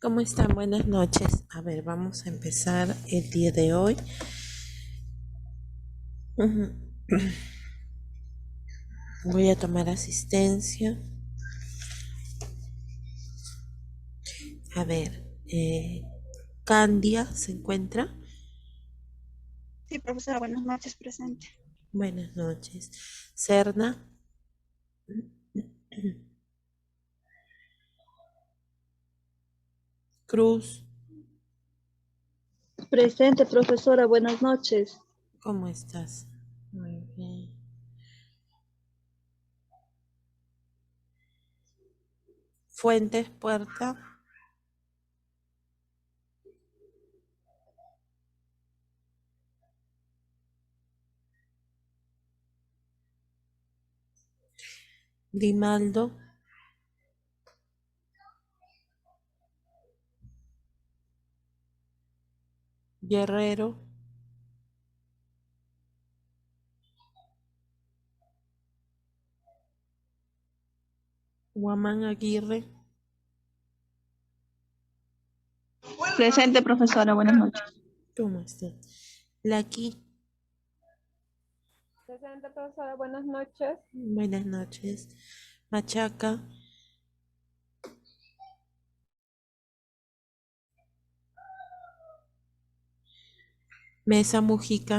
¿Cómo están? Buenas noches. A ver, vamos a empezar el día de hoy. Ujú. Voy a tomar asistencia. A ver, Candia se encuentra. Sí, profesora, buenas noches, presente. Buenas noches. Serna. Cruz. Presente, profesora, buenas noches. ¿Cómo estás? Muy bien. Fuentes, Puerta. Grimaldo. Guerrero. Guamán Aguirre. Presente, profesora, buenas noches. ¿Cómo estás? Laki. Presente, profesora, buenas noches. Buenas noches. Machaca. Mesa Mujica.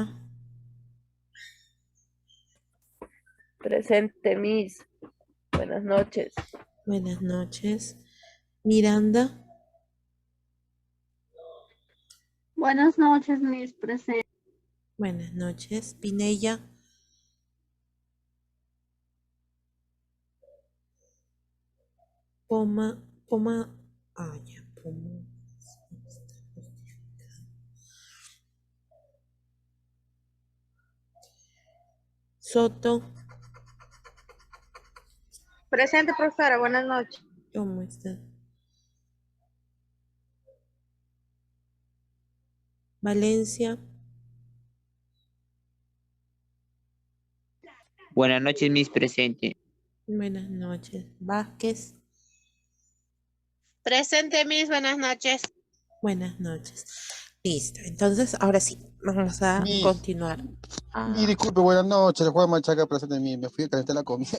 Presente, Miss. Buenas noches. Buenas noches. Miranda. Buenas noches, mis presentes. Buenas noches. Pinella. Poma. Poma. Ah, ya, Poma. Soto. Presente, profesora, buenas noches. ¿Cómo está? Valencia. Buenas noches, Miss Presente. Buenas noches. Vázquez. Presente, Miss, buenas noches. Buenas noches. Listo. Entonces, ahora sí, vamos a Miss, continuar. disculpe, buenas noches. El Juan Machaca presente de mí. Me fui a calentar la comida.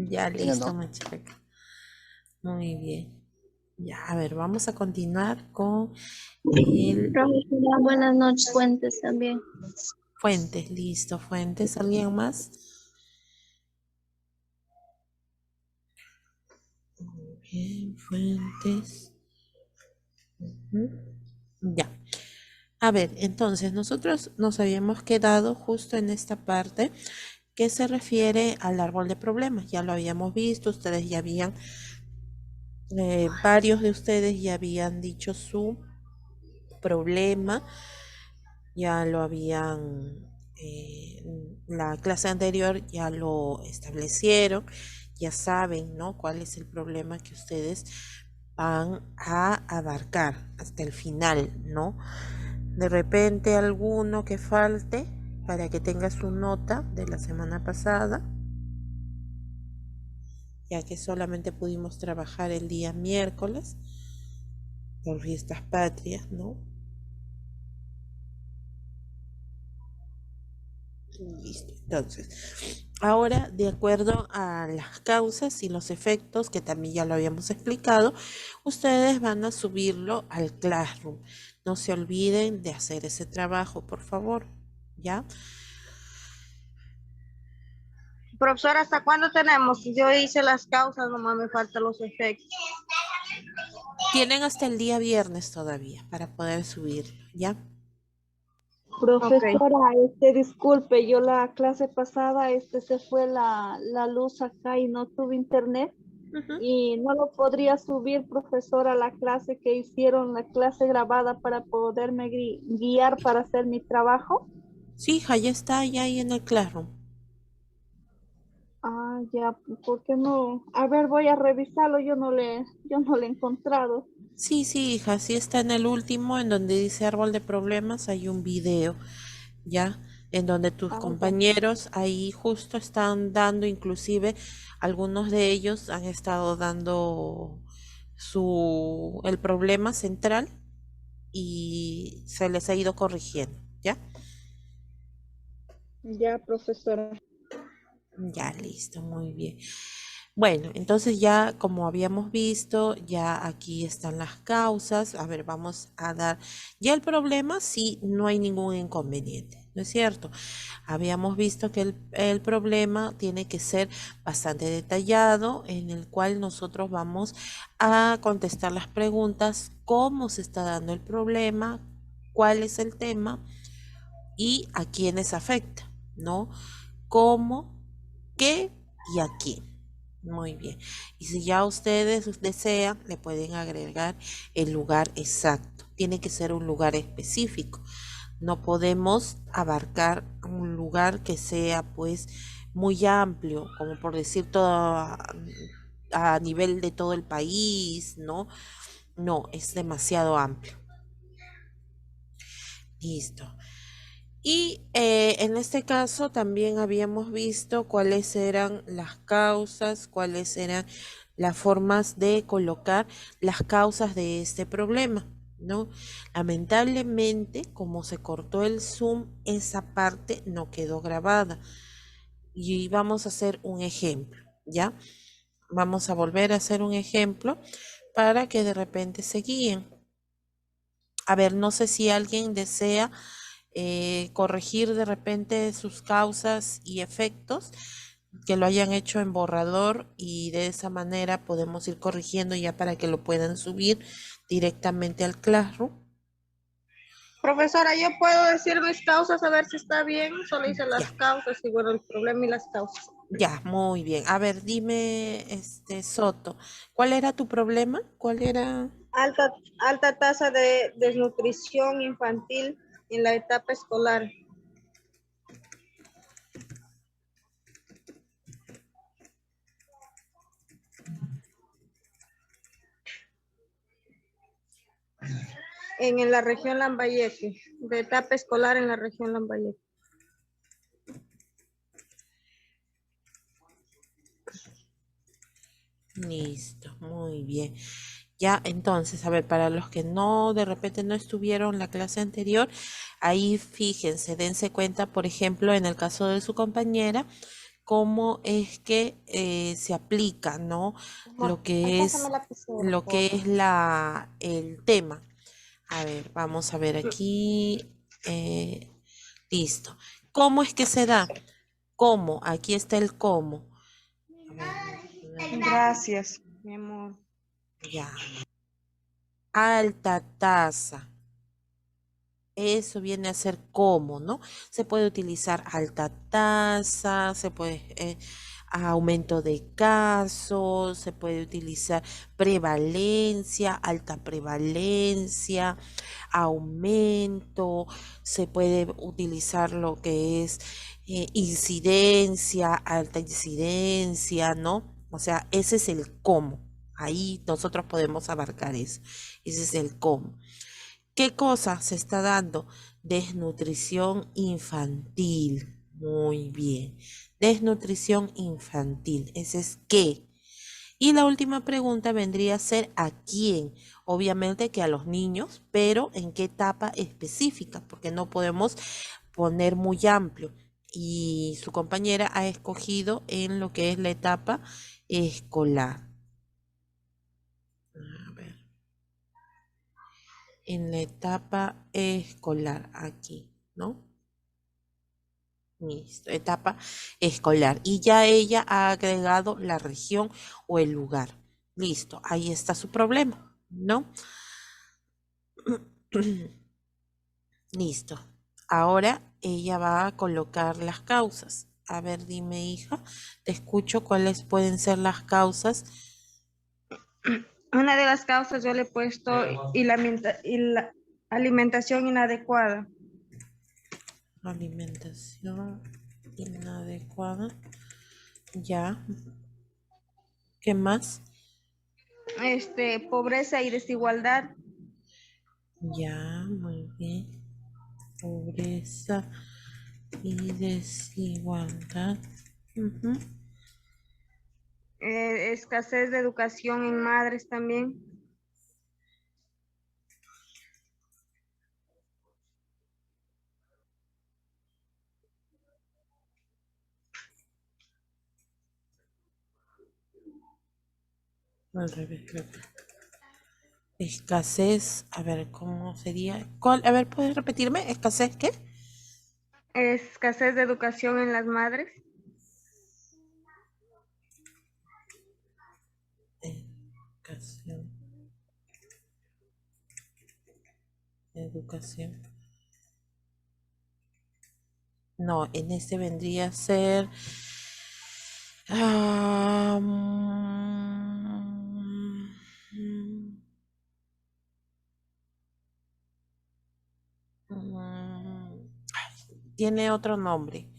Ya Venga, listo, no. Machaca. Muy bien. Ya, a ver, vamos a continuar con el Profesora, buenas noches, Fuentes también. Fuentes. Listo, Fuentes. ¿Alguien más? Muy bien, Fuentes. Ujú. Ya. A ver, entonces nosotros nos habíamos quedado justo en esta parte que se refiere al árbol de problemas. Ya lo habíamos visto, ustedes ya habían, varios de ustedes ya habían dicho su problema, ya lo habían, la clase anterior ya lo establecieron, ya saben, ¿no? Cuál es el problema que ustedes van a abarcar hasta el final, ¿no? De repente alguno que falte para que tenga su nota de la semana pasada, ya que solamente pudimos trabajar el día miércoles por fiestas patrias, ¿no? Listo. Entonces, ahora, de acuerdo a las causas y los efectos, que también ya lo habíamos explicado, ustedes van a subirlo al Classroom. No se olviden de hacer ese trabajo, por favor, ¿ya? Profesora, ¿hasta cuándo tenemos? Yo hice las causas, nomás me faltan los efectos. Tienen hasta el día viernes todavía para poder subirlo, ¿ya? Ok. Profesora, disculpe, yo la clase pasada, se fue la luz acá y no tuve internet Ujú. y no lo podría subir, profesora, la clase que hicieron, la clase grabada para poderme guiar para hacer mi trabajo. Sí, hija, ya está ya ahí en el Classroom. Ah, ya, ¿por qué no? A ver, voy a revisarlo, yo no le he encontrado. Sí, sí, hija, sí está en el último, en donde dice árbol de problemas, hay un video, ¿ya? En donde tus Ah, ya. compañeros ahí justo están dando, inclusive algunos de ellos han estado dando el problema central y se les ha ido corrigiendo, ¿ya? Ya, profesora. Ya, listo, muy bien. Bueno, entonces ya como habíamos visto, ya aquí están las causas. A ver, vamos a dar ya el problema si no hay ningún inconveniente, ¿no es cierto? Habíamos visto que el problema tiene que ser bastante detallado, en el cual nosotros vamos a contestar las preguntas, cómo se está dando el problema, cuál es el tema y a quiénes afecta, ¿no? Cómo, qué y a quién. Muy bien. Y si ya ustedes desean, le pueden agregar el lugar exacto. Tiene que ser un lugar específico. No podemos abarcar un lugar que sea pues muy amplio, como por decir todo a nivel de todo el país, ¿no? No, es demasiado amplio. Listo. Y en este caso también habíamos visto cuáles eran las causas, cuáles eran las formas de colocar las causas de este problema, ¿no? Lamentablemente, como se cortó el Zoom, esa parte no quedó grabada. Y vamos a hacer un ejemplo, ¿ya? Vamos a volver a hacer un ejemplo para que de repente se guíen. A ver, no sé si alguien desea corregir de repente sus causas y efectos, que lo hayan hecho en borrador y de esa manera podemos ir corrigiendo ya para que lo puedan subir directamente al Classroom. Profesora, yo puedo decir mis causas a ver si está bien. Solo hice las Ya. causas y bueno, el problema y las causas. Ya, muy bien. A ver, dime, Soto, ¿cuál era tu problema? ¿Cuál era? Alta tasa de desnutrición infantil en la etapa escolar. En la región Lambayeque, de etapa escolar en la región Lambayeque. Listo, muy bien. Ya, entonces, a ver, para los que no, de repente no estuvieron en la clase anterior, ahí fíjense, dense cuenta, por ejemplo, en el caso de su compañera, cómo es que se aplica, ¿no? Lo que es, Pásame la lapicero, lo que es el tema. A ver, vamos a ver aquí. Listo. ¿Cómo es que se da? ¿Cómo? Aquí está el cómo. A ver, Gracias, mi amor. ya. Alta tasa. Eso viene a ser cómo, ¿no? Se puede utilizar alta tasa, se puede aumento de casos, se puede utilizar prevalencia, alta prevalencia, aumento, se puede utilizar lo que es incidencia, alta incidencia, ¿no? O sea, ese es el cómo. Ahí nosotros podemos abarcar eso. Ese es el cómo. ¿Qué cosa se está dando? Desnutrición infantil. Muy bien. Desnutrición infantil. Ese es qué. Y la última pregunta vendría a ser ¿a quién? Obviamente que a los niños, pero ¿en qué etapa específica? Porque no podemos poner muy amplio. Y su compañera ha escogido en lo que es la etapa escolar. A ver. En la etapa escolar, aquí, ¿no? Listo, etapa escolar. Y ya ella ha agregado la región o el lugar. Listo, ahí está su problema, ¿no? Listo. Ahora ella va a colocar las causas. A ver, dime, hija, te escucho cuáles pueden ser las causas. Una de las causas yo le he puesto y la alimentación inadecuada. Alimentación inadecuada. Ya. ¿Qué más? Pobreza y desigualdad. Ya, muy bien. Pobreza y desigualdad. Ujú. Escasez de educación en madres también. Al revés, creo que. Escasez, a ver, ¿cómo sería? ¿Cuál? A ver, ¿puedes repetirme? ¿Escasez qué? Escasez de educación en las madres. Educación. Educación. No, en este vendría a ser. ah, mm, tiene otro nombre.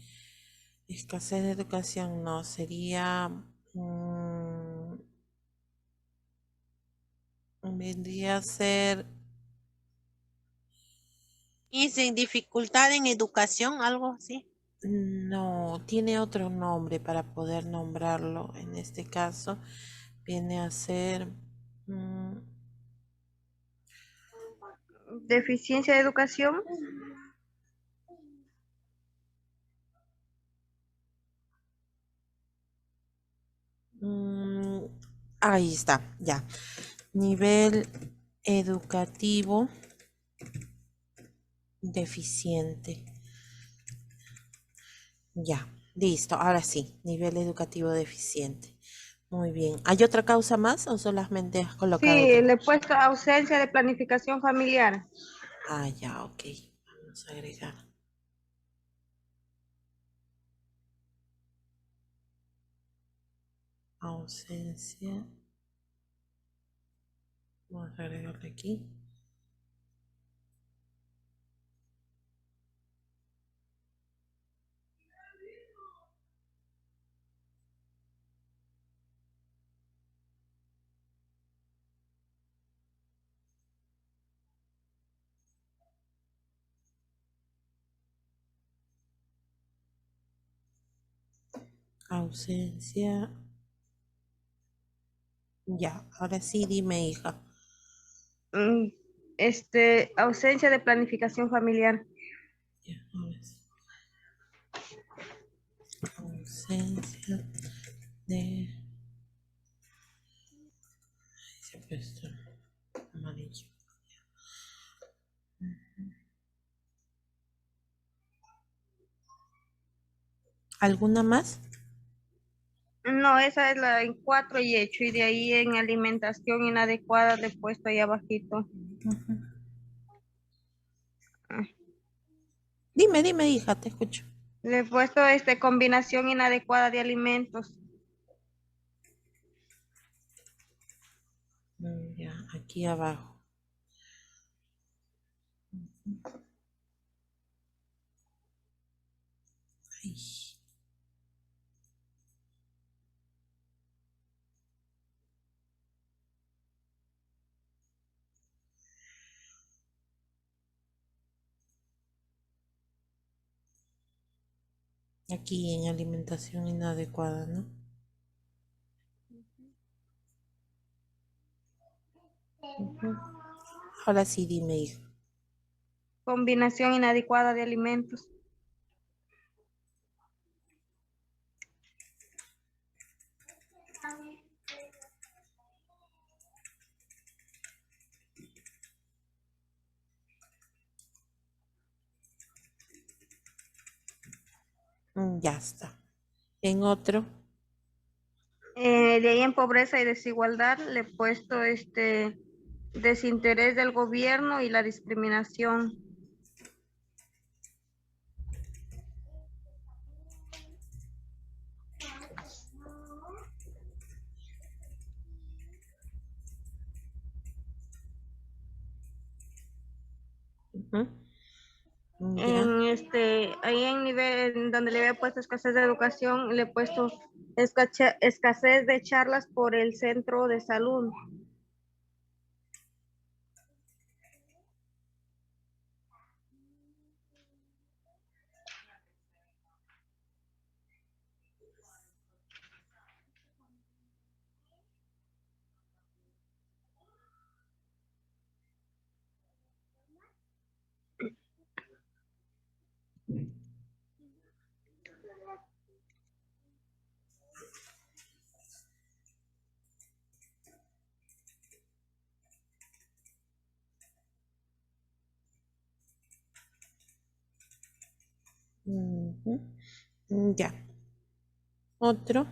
Escasez de educación no, sería. Vendría a ser. Y sin dificultad en educación, algo así. No, tiene otro nombre para poder nombrarlo. En este caso, viene a ser. mm, Deficiencia de educación. mm, ahí está, ya. Nivel educativo deficiente. Ya, listo. Ahora sí, nivel educativo deficiente. Muy bien. ¿Hay otra causa más o solamente has colocado Sí, tres? le he puesto ausencia de planificación familiar. Ah, ya, ok. Vamos a agregar. Ausencia. Vamos a agregarle aquí. Ausencia. Ya, ahora sí dime, hija. Mm, Ausencia de planificación familiar. Ya, ahora sí. Ausencia de. Se ha puesto amarillo. ¿Alguna más? No, esa es la en 4 y hecho, y de ahí en alimentación inadecuada le he puesto ahí abajito. Ujú. Ah, Dime, hija, te escucho. Le he puesto combinación inadecuada de alimentos. Ya, aquí abajo. Ay, aquí en alimentación inadecuada, ¿no? Ujú. Ahora sí, dime, hija. Combinación inadecuada de alimentos. Ya está. En otro. De ahí en pobreza y desigualdad le he puesto desinterés del gobierno y la discriminación. Ujú. Ya. Ahí en nivel en donde le había puesto escasez de educación, le he puesto escasez de charlas por el centro de salud. Ujú. Ya. Otro.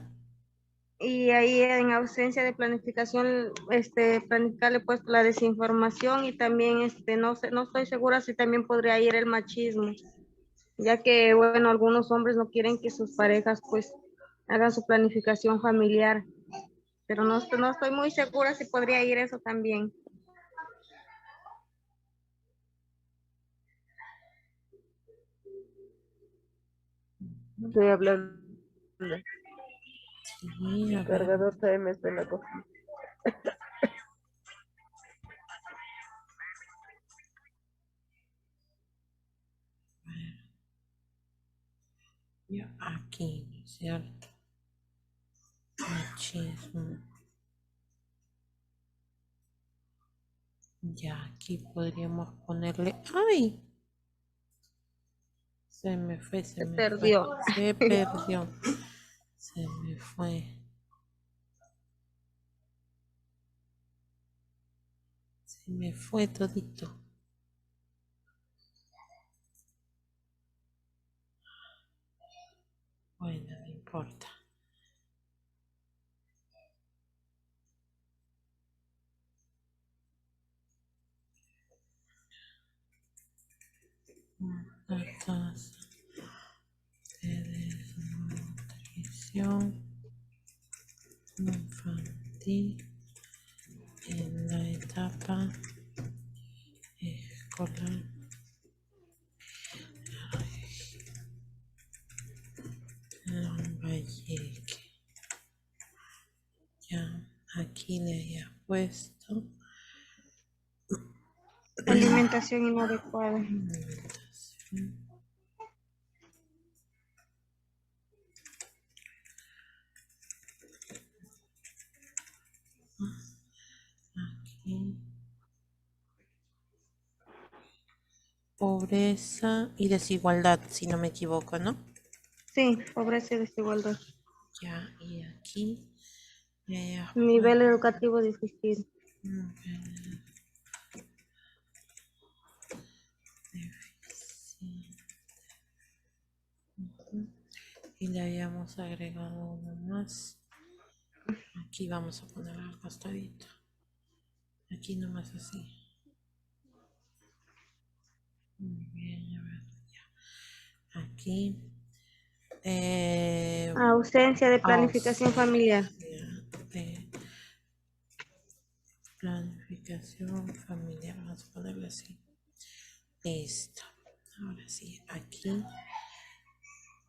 Y ahí en ausencia de planificación, planificarle pues la desinformación y también no sé, no estoy segura si también podría ir el machismo, ya que bueno, algunos hombres no quieren que sus parejas pues hagan su planificación familiar, pero no estoy muy segura si podría ir eso también. Estoy hablando. Sí, a El ver. cargador también me suena cogido. Ya, aquí, ¿no es cierto? Machismo. Ya, aquí podríamos ponerle. ¡Ay! Se me fue, se Se me fue. perdió. Se perdió. Se me fue. Se me fue todito. Bueno, no importa. Una tasa de desnutrición infantil en la etapa escolar. Valleque. Ya, aquí le había puesto Alimentación inadecuada. alimentación. Aquí. Pobreza y desigualdad, si no me equivoco, ¿no? Sí, pobreza y desigualdad. Ya, y aquí le había Nivel educativo difícil. puesto deficiente. Y le habíamos agregado uno más. Aquí vamos a poner al costadito. Aquí nomás así. Muy bien, a ver, ya. Aquí. Ausencia de planificación familiar. Ausencia de planificación familiar. Vamos a ponerle así. Listo. Ahora sí, aquí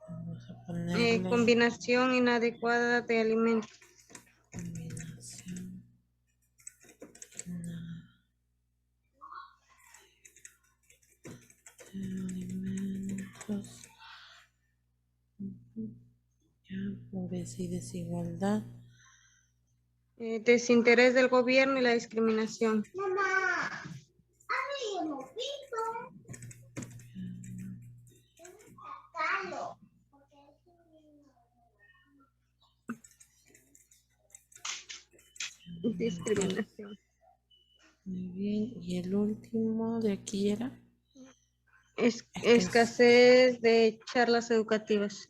vamos a ponerle Combinación inadecuada de alimentos. combinación de alimentos. Ujú. Ya, pobreza y desigualdad. Desinterés del gobierno y la discriminación. Discriminación. Muy bien. Y el último de aquí era. Escasez de charlas educativas.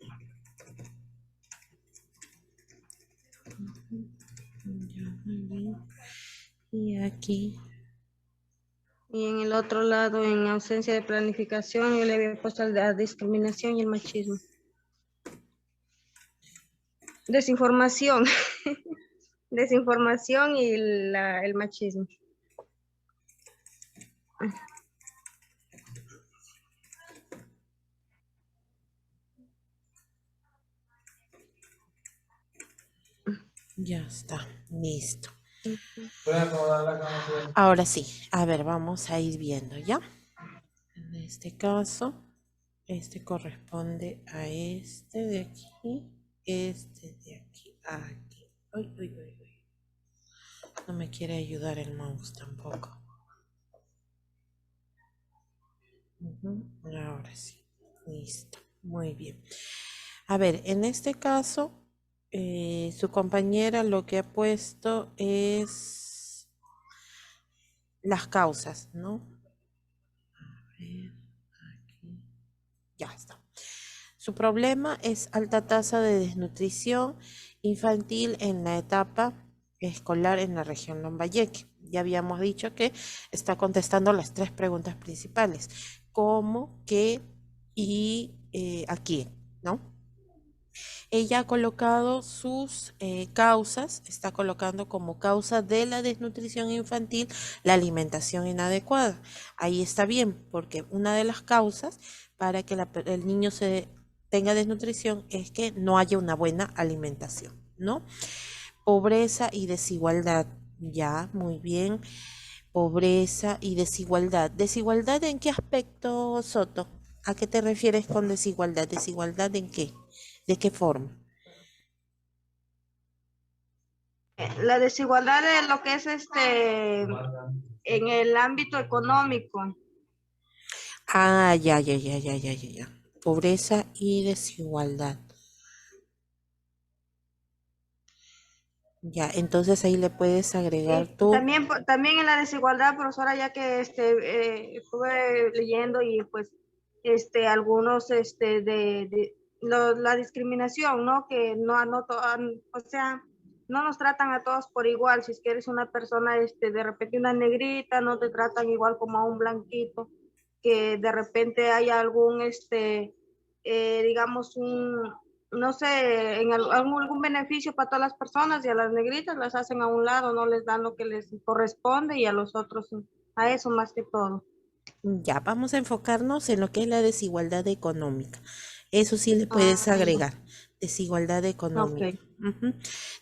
Ya, muy bien. Y aquí. Y en el otro lado, en ausencia de planificación, yo le había puesto la discriminación y el machismo. Desinformación. Desinformación y el machismo. Ya está. Listo. Ujú. Ahora sí. A ver, vamos a ir viendo, ¿ya? En este caso, este corresponde a este de aquí, este de aquí, aquí. Uy, uy, uy, uy. No me quiere ayudar el mouse tampoco. Ujú. Ahora sí. Listo. Muy bien. A ver, en este caso, su compañera lo que ha puesto es las causas, ¿no? A ver, aquí. Ya está. Su problema es alta tasa de desnutrición infantil en la etapa escolar en la región Lambayeque. Ya habíamos dicho que está contestando las 3 preguntas principales: cómo, qué y a quién, ¿no? Ella ha colocado sus causas, está colocando como causa de la desnutrición infantil la alimentación inadecuada. Ahí está bien, porque una de las causas para que el niño tenga desnutrición es que no haya una buena alimentación, ¿no? Pobreza y desigualdad. Ya, muy bien. Pobreza y desigualdad. ¿Desigualdad en qué aspecto, Soto? ¿A qué te refieres con desigualdad? ¿Desigualdad en qué? ¿De qué forma? La desigualdad de lo que es en el ámbito económico. Ah, ya. Pobreza y desigualdad. Ya, entonces ahí le puedes agregar Y tú. también en la desigualdad, profesora, ya que estuve leyendo y pues algunos la discriminación, ¿no? Que o sea, no nos tratan a todos por igual. Si es que eres una persona, de repente una negrita, no te tratan igual como a un blanquito, que de repente hay algún, digamos, no sé, algún beneficio para todas las personas, y a las negritas las hacen a un lado, no les dan lo que les corresponde, y a los otros a eso más que todo. Ya, vamos a enfocarnos en lo que es la desigualdad económica. Eso sí le puedes Ah, agregar, desigualdad ok. económica. Ujú.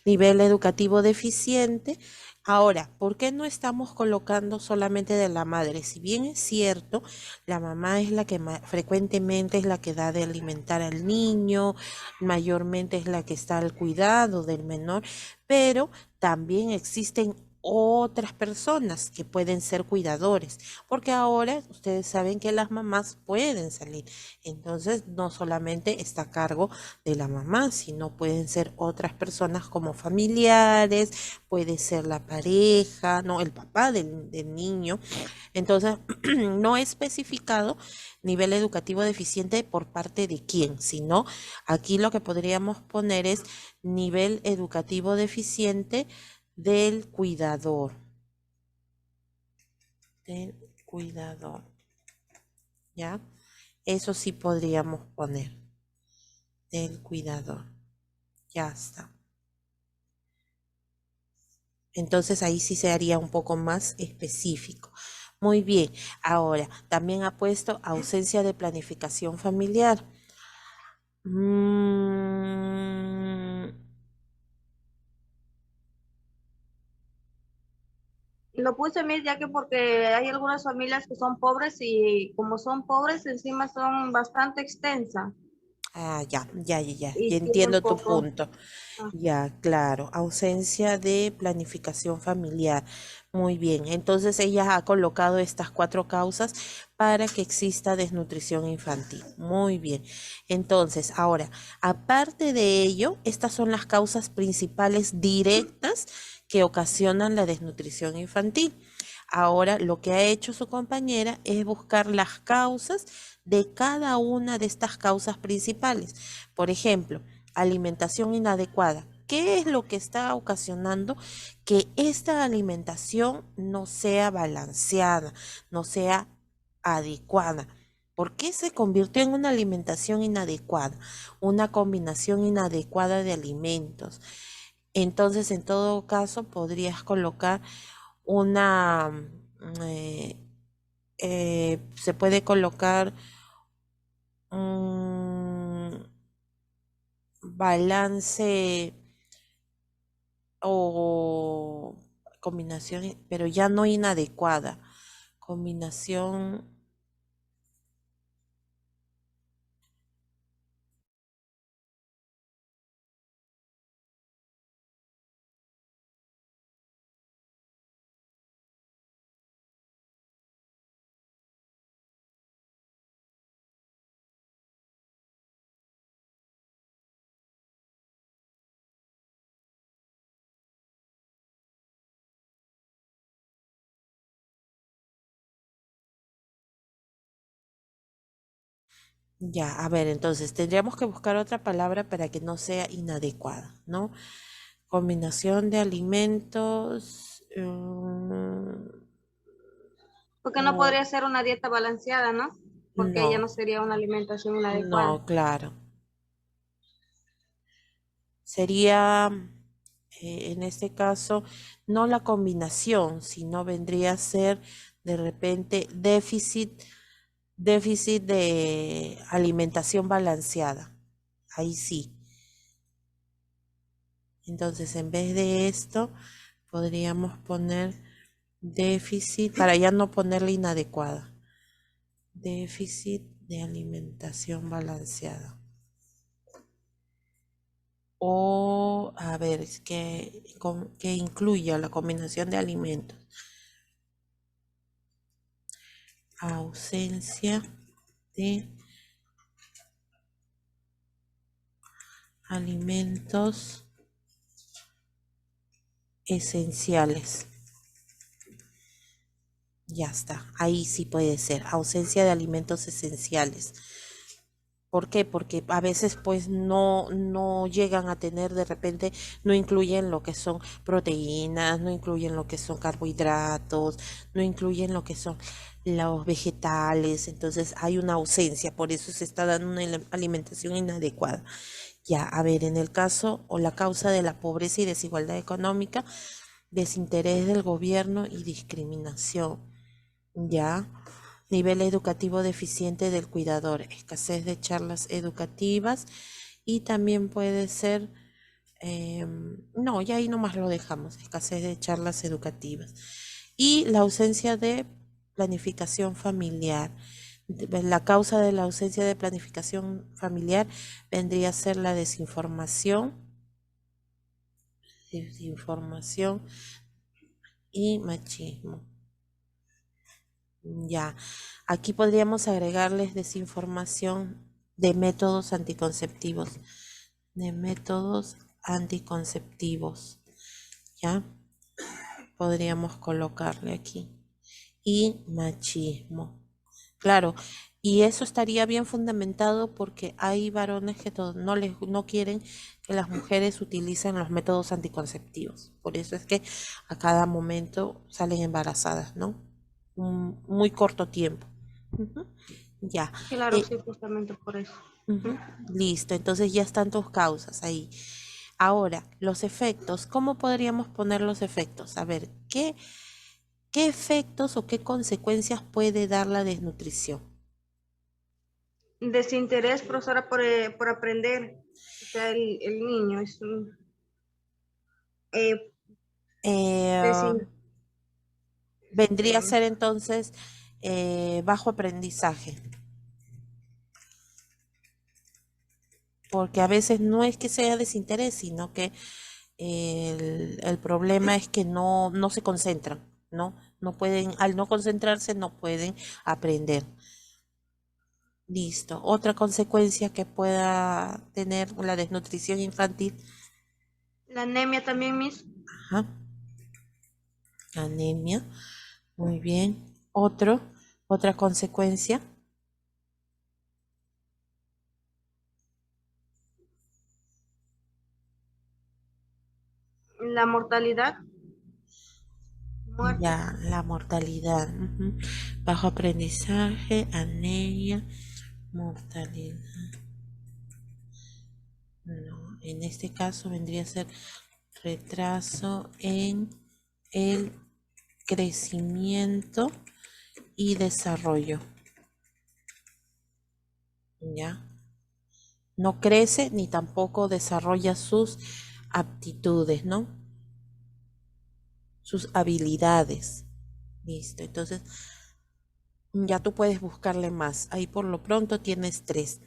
Nivel educativo deficiente. Ahora, ¿por qué no estamos colocando solamente de la madre? Si bien es cierto, la mamá es la que frecuentemente es la que da de alimentar al niño, mayormente es la que está al cuidado del menor, pero también existen otras personas que pueden ser cuidadores, porque ahora ustedes saben que las mamás pueden salir, entonces no solamente está a cargo de la mamá, sino pueden ser otras personas como familiares, puede ser la pareja, no, el papá del niño. Entonces, no he especificado nivel educativo deficiente por parte de quién, sino aquí lo que podríamos poner es nivel educativo deficiente del cuidador. Del cuidador. ¿Ya? Eso sí podríamos poner. Del cuidador. Ya está. Entonces ahí sí se haría un poco más específico. Muy bien. Ahora, también ha puesto ausencia de planificación familiar. Mm, Lo puse mil ya que porque hay algunas familias que son pobres, y como son pobres encima son bastante extensas ya y tienen entiendo tu poco. punto. Ah, Ya, claro, ausencia de planificación familiar. Muy bien, entonces ella ha colocado estas 4 causas para que exista desnutrición infantil. Muy bien. Entonces, ahora, aparte de ello, estas son las causas principales directas que ocasionan la desnutrición infantil. Ahora, lo que ha hecho su compañera es buscar las causas de cada una de estas causas principales. Por ejemplo, alimentación inadecuada. ¿Qué es lo que está ocasionando que esta alimentación no sea balanceada, no sea adecuada? ¿Por qué se convirtió en una alimentación inadecuada? Una combinación inadecuada de alimentos. Entonces, en todo caso, podrías colocar una, se puede colocar un balance o combinación, pero ya no inadecuada. Combinación Ya, a ver, entonces tendríamos que buscar otra palabra para que no sea inadecuada, ¿no? Combinación de alimentos. Porque no No, podría ser una dieta balanceada, ¿no? Porque ya no, no sería una alimentación inadecuada. no, claro. Sería, en este caso, no la combinación, sino vendría a ser de repente déficit de alimentación balanceada. Ahí sí. Entonces, en vez de esto, podríamos poner déficit, para ya no ponerle inadecuada. Déficit de alimentación balanceada. O, a ver, es que incluya la combinación de alimentos. Ausencia de alimentos esenciales. Ya está, ahí sí puede ser, ausencia de alimentos esenciales. ¿Por qué? Porque a veces pues no llegan a tener, de repente no incluyen lo que son proteínas, no incluyen lo que son carbohidratos, no incluyen lo que son los vegetales, entonces hay una ausencia, por eso se está dando una alimentación inadecuada. Ya, a ver, en el caso o la causa de la pobreza y desigualdad económica, desinterés del gobierno y discriminación. Ya, nivel educativo deficiente del cuidador, escasez de charlas educativas y también puede ser, no, ya ahí nomás lo dejamos, escasez de charlas educativas. Y la ausencia de planificación familiar. La causa de la ausencia de planificación familiar vendría a ser la desinformación y machismo. Ya, aquí podríamos agregarles desinformación de métodos anticonceptivos, de métodos anticonceptivos, ¿ya? Podríamos colocarle aquí. Y machismo. Claro, y eso estaría bien fundamentado porque hay varones que no quieren que las mujeres utilicen los métodos anticonceptivos. Por eso es que a cada momento salen embarazadas, ¿no? Muy corto tiempo. Ujú. Ya, Claro, eh, sí, justamente por eso. ujú, listo, entonces ya están tus causas ahí. Ahora, los efectos, ¿cómo podríamos poner los efectos? A ver, ¿qué efectos o qué consecuencias puede dar la desnutrición? Desinterés, profesora, por aprender. O sea, el niño es un eh, Eh, desin- vendría a este, ser entonces bajo aprendizaje, porque a veces no es que sea desinterés, sino que el problema es que no se concentran, ¿no? No pueden, al no concentrarse, no pueden aprender. Listo. Otra consecuencia que pueda tener la desnutrición infantil, la anemia también, Miss. ajá, anemia. Muy bien. Otra consecuencia, La mortalidad, muerte. ya la mortalidad. Ujú. Bajo aprendizaje, anemia, mortalidad. No, en este caso vendría a ser retraso en el crecimiento y desarrollo. ¿Ya? No crece ni tampoco desarrolla sus aptitudes, ¿no? Sus habilidades. Listo. Entonces, ya tú puedes buscarle más. Ahí por lo pronto tienes tres.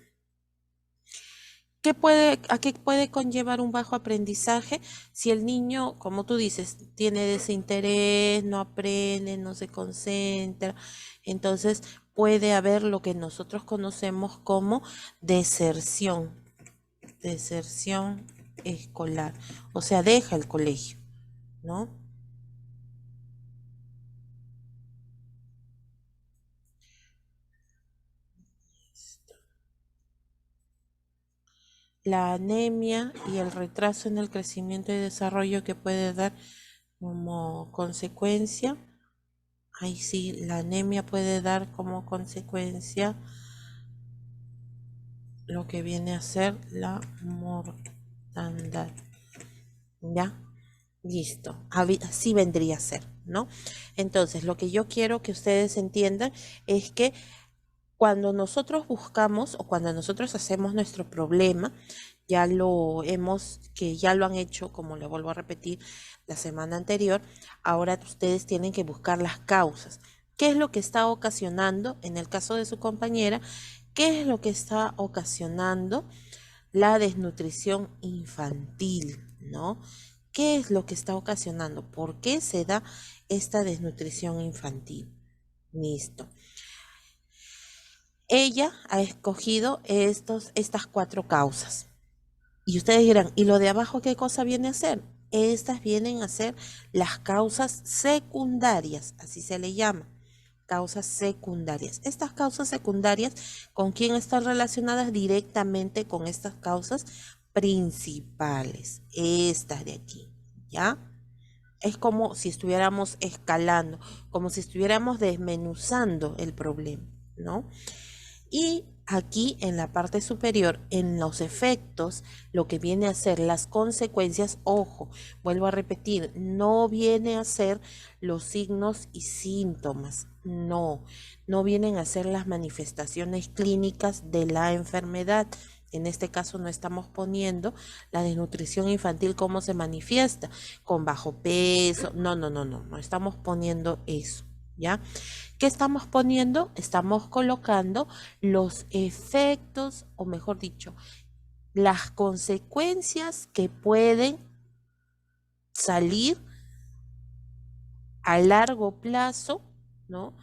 ¿A qué puede conllevar un bajo aprendizaje? Si el niño, como tú dices, tiene desinterés, no aprende, no se concentra, entonces puede haber lo que nosotros conocemos como deserción, deserción escolar, o sea, deja el colegio, ¿no? la anemia y el retraso en el crecimiento y desarrollo que puede dar como consecuencia. Ahí sí, la anemia puede dar como consecuencia lo que viene a ser la mortandad. ¿Ya? Listo. Así vendría a ser, ¿no? Entonces, lo que yo quiero que ustedes entiendan es que cuando nosotros buscamos o cuando nosotros hacemos nuestro problema, ya lo han hecho, como le vuelvo a repetir, la semana anterior, ahora ustedes tienen que buscar las causas. ¿Qué es lo que está ocasionando, en el caso de su compañera, qué es lo que está ocasionando la desnutrición infantil, ¿no? ¿Qué es lo que está ocasionando? ¿Por qué se da esta desnutrición infantil? Listo. Ella ha escogido estas 4 causas. Y ustedes dirán, ¿y lo de abajo qué cosa viene a ser? Estas vienen a ser las causas secundarias, así se le llama, causas secundarias. Estas causas secundarias, ¿con quién están relacionadas? Directamente con estas causas principales, estas de aquí, ¿ya? Es como si estuviéramos escalando, como si estuviéramos desmenuzando el problema, ¿no? Y aquí en la parte superior, en los efectos, lo que viene a ser las consecuencias, ojo, vuelvo a repetir, no viene a ser los signos y síntomas, no vienen a ser las manifestaciones clínicas de la enfermedad. En este caso no estamos poniendo la desnutrición infantil cómo se manifiesta, con bajo peso, no estamos poniendo eso, ¿ya? ¿Qué estamos poniendo? Estamos colocando los efectos, o mejor dicho, las consecuencias que pueden salir a largo plazo, ¿no?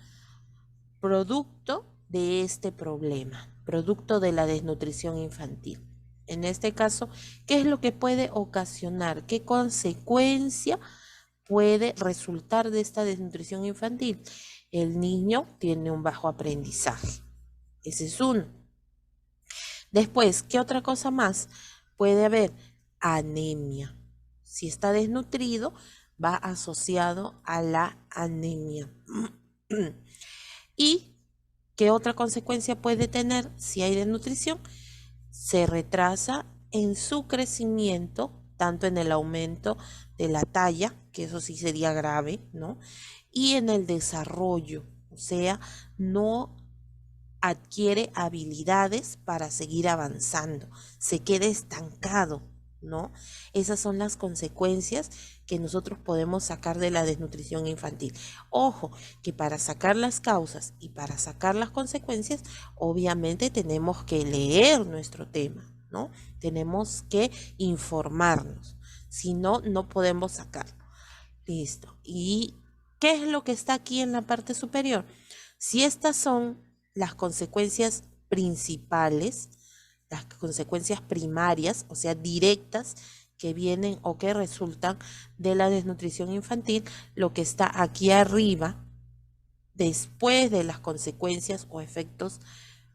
Producto de este problema, producto de la desnutrición infantil. En este caso, ¿qué es lo que puede ocasionar? ¿Qué consecuencia puede resultar de esta desnutrición infantil? El niño tiene un bajo aprendizaje. Ese es uno. Después, ¿qué otra cosa más? Puede haber anemia. Si está desnutrido, va asociado a la anemia. ¿Y qué otra consecuencia puede tener si hay desnutrición? Se retrasa en su crecimiento, tanto en el aumento de la talla, que eso sí sería grave, ¿no? Y en el desarrollo, o sea, no adquiere habilidades para seguir avanzando, se queda estancado, ¿no? Esas son las consecuencias que nosotros podemos sacar de la desnutrición infantil. Ojo, que para sacar las causas y para sacar las consecuencias, obviamente tenemos que leer nuestro tema, ¿no? Tenemos que informarnos, si no, no podemos sacarlo. Listo. ¿Y qué es lo que está aquí en la parte superior? Si estas son las consecuencias principales, las consecuencias primarias, o sea, directas, que vienen o que resultan de la desnutrición infantil, lo que está aquí arriba, después de las consecuencias o efectos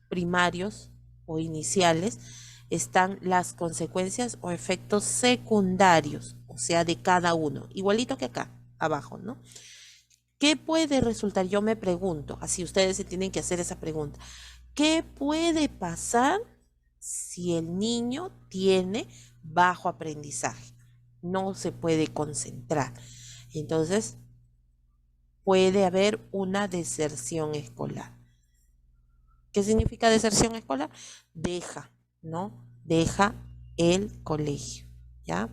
primarios o iniciales, están las consecuencias o efectos secundarios, o sea, de cada uno, igualito que acá, abajo, ¿no? ¿Qué puede resultar? Yo me pregunto, así ustedes se tienen que hacer esa pregunta. ¿Qué puede pasar si el niño tiene bajo aprendizaje? No se puede concentrar. Entonces, puede haber una deserción escolar. ¿Qué significa deserción escolar? Deja, ¿no? Deja el colegio, ¿ya?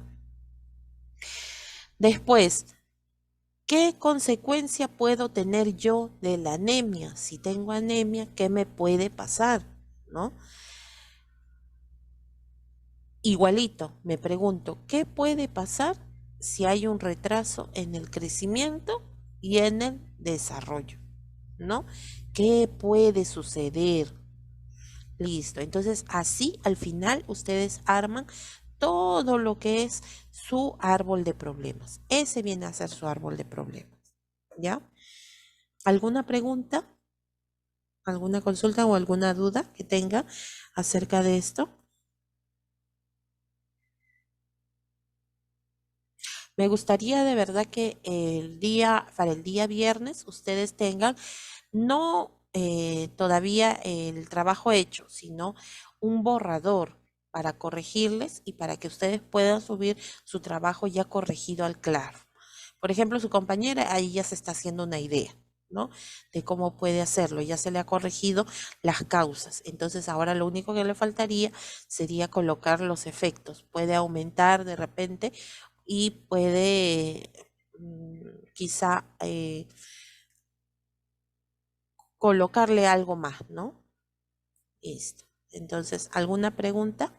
Después, ¿qué consecuencia puedo tener yo de la anemia? Si tengo anemia, ¿qué me puede pasar? ¿No? Igualito, me pregunto, ¿qué puede pasar si hay un retraso en el crecimiento y en el desarrollo? ¿No? ¿Qué puede suceder? Listo, entonces así al final ustedes arman todo lo que es su árbol de problemas. Ese viene a ser su árbol de problemas, ¿ya? ¿Alguna pregunta? ¿Alguna consulta o alguna duda que tenga acerca de esto? Me gustaría de verdad que para el día viernes ustedes tengan no todavía el trabajo hecho, sino un borrador para corregirles y para que ustedes puedan subir su trabajo ya corregido al Claro. Por ejemplo, su compañera ahí ya se está haciendo una idea, ¿no? De cómo puede hacerlo. Ya se le ha corregido las causas. Entonces, ahora lo único que le faltaría sería colocar los efectos. Puede aumentar de repente y puede quizá colocarle algo más, ¿no? Listo. Entonces, ¿alguna pregunta?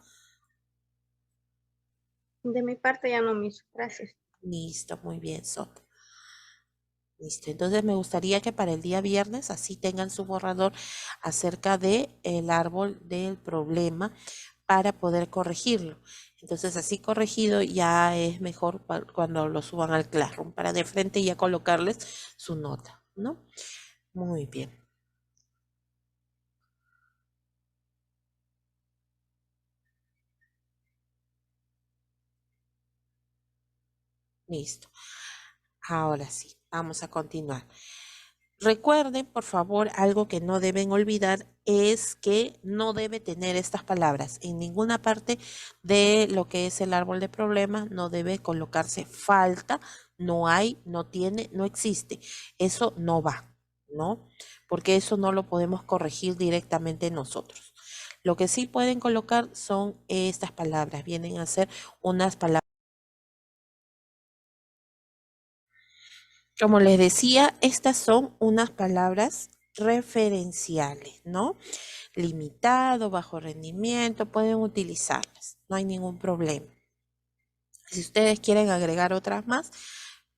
De mi parte ya no, Miss. Gracias. Listo, muy bien, Soto. Listo. Entonces me gustaría que para el día viernes así tengan su borrador acerca de el árbol del problema para poder corregirlo. Entonces así corregido ya es mejor cuando lo suban al Classroom para de frente ya colocarles su nota, ¿no? Muy bien. Listo. Ahora sí, vamos a continuar. Recuerden, por favor, algo que no deben olvidar es que no debe tener estas palabras. En ninguna parte de lo que es el árbol de problemas no debe colocarse falta, no hay, no tiene, no existe. Eso no va, ¿no? Porque eso no lo podemos corregir directamente nosotros. Lo que sí pueden colocar son estas palabras. Vienen a ser unas palabras. Como les decía, estas son unas palabras referenciales, ¿no? Limitado, bajo rendimiento, pueden utilizarlas, no hay ningún problema. Si ustedes quieren agregar otras más,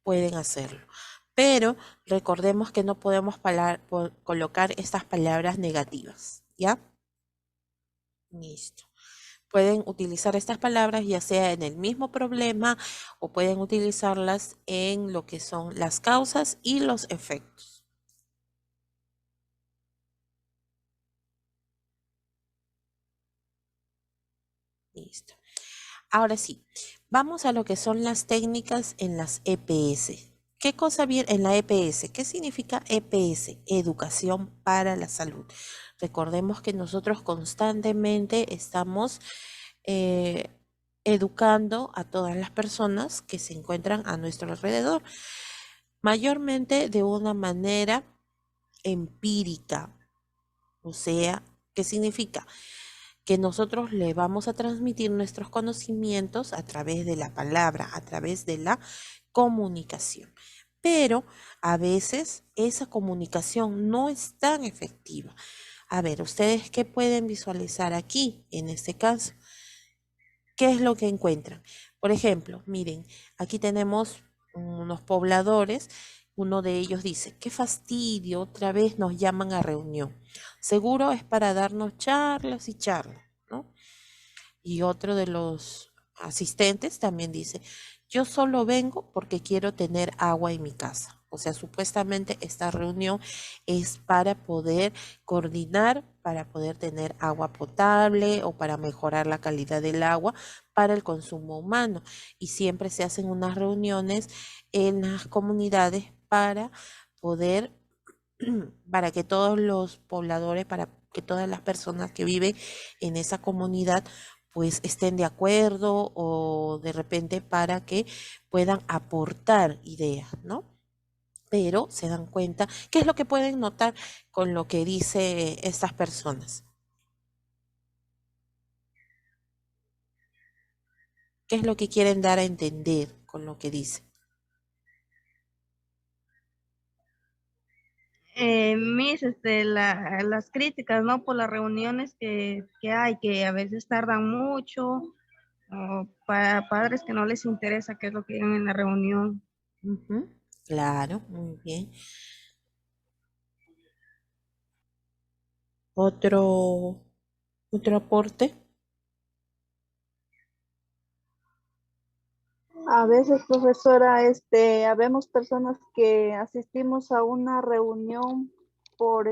pueden hacerlo. Pero recordemos que no podemos colocar estas palabras negativas, ¿ya? Listo. Pueden utilizar estas palabras ya sea en el mismo problema o pueden utilizarlas en lo que son las causas y los efectos. Listo. Ahora sí, vamos a lo que son las técnicas en las EPS. ¿Qué cosa viene en la EPS? ¿Qué significa EPS? Educación para la salud. Recordemos que nosotros constantemente estamos educando a todas las personas que se encuentran a nuestro alrededor, mayormente de una manera empírica. O sea, ¿qué significa? Que nosotros le vamos a transmitir nuestros conocimientos a través de la palabra, a través de la comunicación. Pero a veces esa comunicación no es tan efectiva. A ver, ¿ustedes qué pueden visualizar aquí en este caso? ¿Qué es lo que encuentran? Por ejemplo, miren, aquí tenemos unos pobladores. Uno de ellos dice, qué fastidio, otra vez nos llaman a reunión. Seguro es para darnos charlas y charlas, ¿no? Y otro de los asistentes también dice, yo solo vengo porque quiero tener agua en mi casa. O sea, supuestamente esta reunión es para poder coordinar, para poder tener agua potable o para mejorar la calidad del agua para el consumo humano. Y siempre se hacen unas reuniones en las comunidades para poder, para que todos los pobladores, para que todas las personas que viven en esa comunidad pues estén de acuerdo o de repente para que puedan aportar ideas, ¿no? Pero se dan cuenta, ¿qué es lo que pueden notar con lo que dice estas personas? ¿Qué es lo que quieren dar a entender con lo que dice? Las críticas, ¿no? Por las reuniones que hay, que a veces tardan mucho, o para padres que no les interesa qué es lo que digan en la reunión. Claro, muy bien. Otro aporte. A veces, profesora, habemos personas que asistimos a una reunión por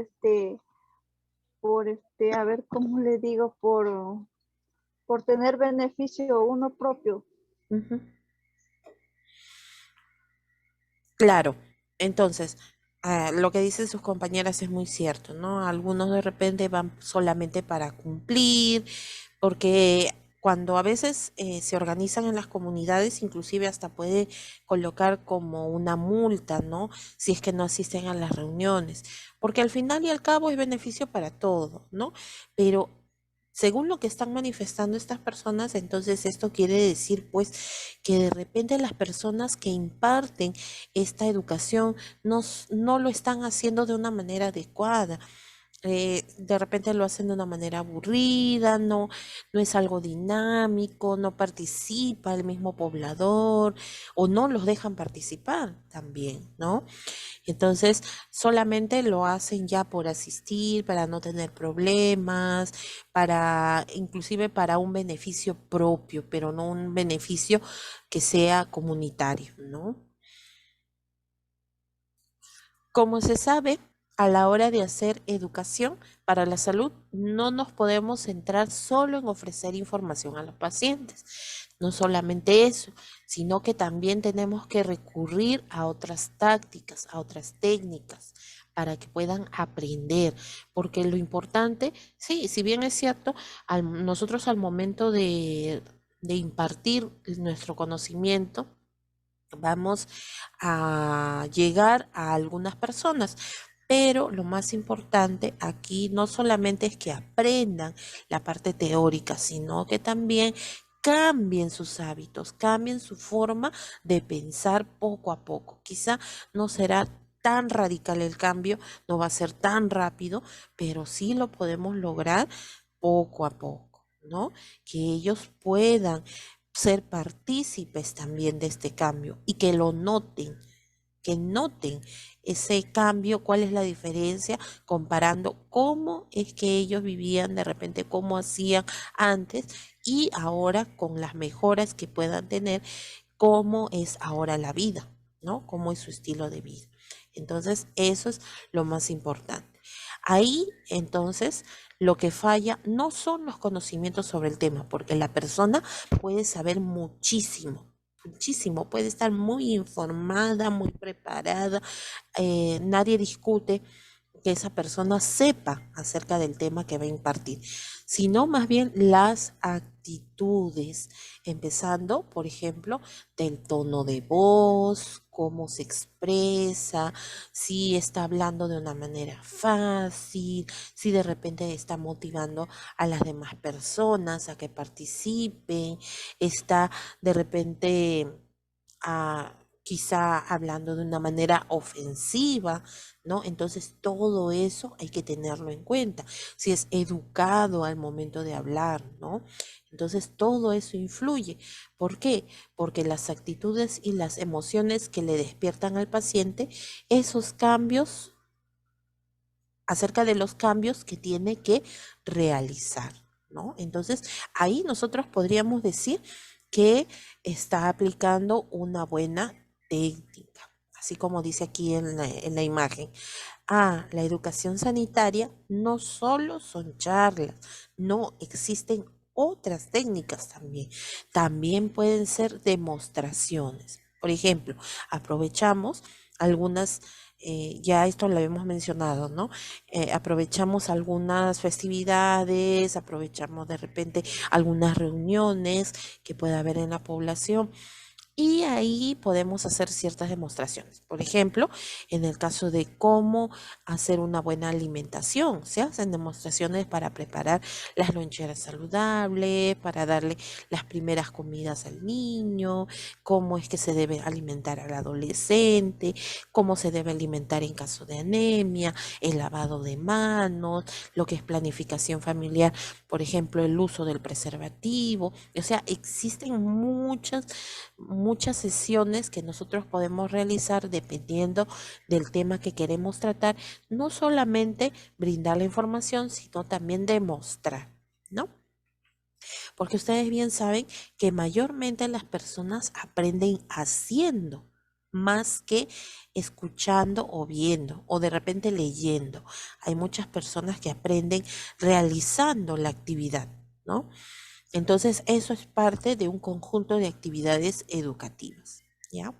a ver cómo le digo, por tener beneficio uno propio. Claro, entonces, lo que dicen sus compañeras es muy cierto, ¿no? Algunos de repente van solamente para cumplir, porque cuando a veces se organizan en las comunidades, inclusive hasta puede colocar como una multa, ¿no? Si es que no asisten a las reuniones, porque al final y al cabo es beneficio para todos, ¿no? Pero según lo que están manifestando estas personas, entonces esto quiere decir pues que de repente las personas que imparten esta educación no lo están haciendo de una manera adecuada. De repente lo hacen de una manera aburrida, no es algo dinámico, no participa el mismo poblador o no los dejan participar también, ¿no? Entonces, solamente lo hacen ya por asistir, para no tener problemas, para, inclusive para un beneficio propio, pero no un beneficio que sea comunitario, ¿no? Como se sabe, a la hora de hacer educación para la salud, no nos podemos centrar solo en ofrecer información a los pacientes. No solamente eso, sino que también tenemos que recurrir a otras tácticas, a otras técnicas para que puedan aprender, porque lo importante, sí, si bien es cierto, nosotros al momento de impartir nuestro conocimiento, vamos a llegar a algunas personas. Pero lo más importante aquí no solamente es que aprendan la parte teórica, sino que también cambien sus hábitos, cambien su forma de pensar poco a poco. Quizá no será tan radical el cambio, no va a ser tan rápido, pero sí lo podemos lograr poco a poco, ¿no? Que ellos puedan ser partícipes también de este cambio y que noten ese cambio, cuál es la diferencia comparando cómo es que ellos vivían de repente, cómo hacían antes y ahora con las mejoras que puedan tener, cómo es ahora la vida, ¿no? Cómo es su estilo de vida. Entonces, eso es lo más importante. Ahí, entonces, lo que falla no son los conocimientos sobre el tema, porque la persona puede saber muchísimo, muchísimo, puede estar muy informada, muy preparada, nadie discute que esa persona sepa acerca del tema que va a impartir, sino más bien las actitudes, empezando, por ejemplo, del tono de voz, cómo se expresa, si está hablando de una manera fácil, si de repente está motivando a las demás personas a que participen, está de repente quizá hablando de una manera ofensiva, ¿no? Entonces todo eso hay que tenerlo en cuenta. Si es educado al momento de hablar, ¿no? Entonces todo eso influye. ¿Por qué? Porque las actitudes y las emociones que le despiertan al paciente, esos cambios, acerca de los cambios que tiene que realizar, ¿no? Entonces ahí nosotros podríamos decir que está aplicando una buena técnica, así como dice aquí en la imagen. La educación sanitaria no solo son charlas, no existen otras técnicas también. También pueden ser demostraciones. Por ejemplo, aprovechamos algunas, ya esto lo hemos mencionado, ¿no? Aprovechamos algunas festividades, aprovechamos de repente algunas reuniones que pueda haber en la población y ahí podemos hacer ciertas demostraciones. Por ejemplo, en el caso de cómo hacer una buena alimentación, se hacen demostraciones para preparar las loncheras saludables, para darle las primeras comidas al niño, cómo es que se debe alimentar al adolescente, cómo se debe alimentar en caso de anemia, el lavado de manos, lo que es planificación familiar, por ejemplo, el uso del preservativo. O sea, existen muchas sesiones que nosotros podemos realizar dependiendo del tema que queremos tratar, no solamente brindar la información, sino también demostrar, ¿no? Porque ustedes bien saben que mayormente las personas aprenden haciendo más que escuchando o viendo o de repente leyendo. Hay muchas personas que aprenden realizando la actividad, ¿no? Entonces, eso es parte de un conjunto de actividades educativas, ¿ya?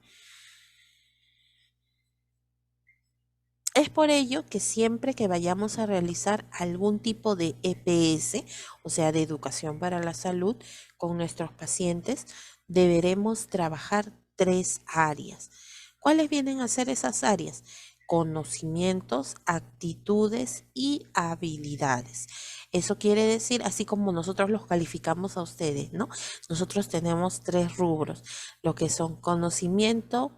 Es por ello que siempre que vayamos a realizar algún tipo de EPS, o sea, de educación para la salud, con nuestros pacientes, deberemos trabajar 3 áreas. ¿Cuáles vienen a ser esas áreas? Conocimientos, actitudes y habilidades. Eso quiere decir, así como nosotros los calificamos a ustedes, ¿no? Nosotros tenemos 3 rubros, lo que son conocimiento,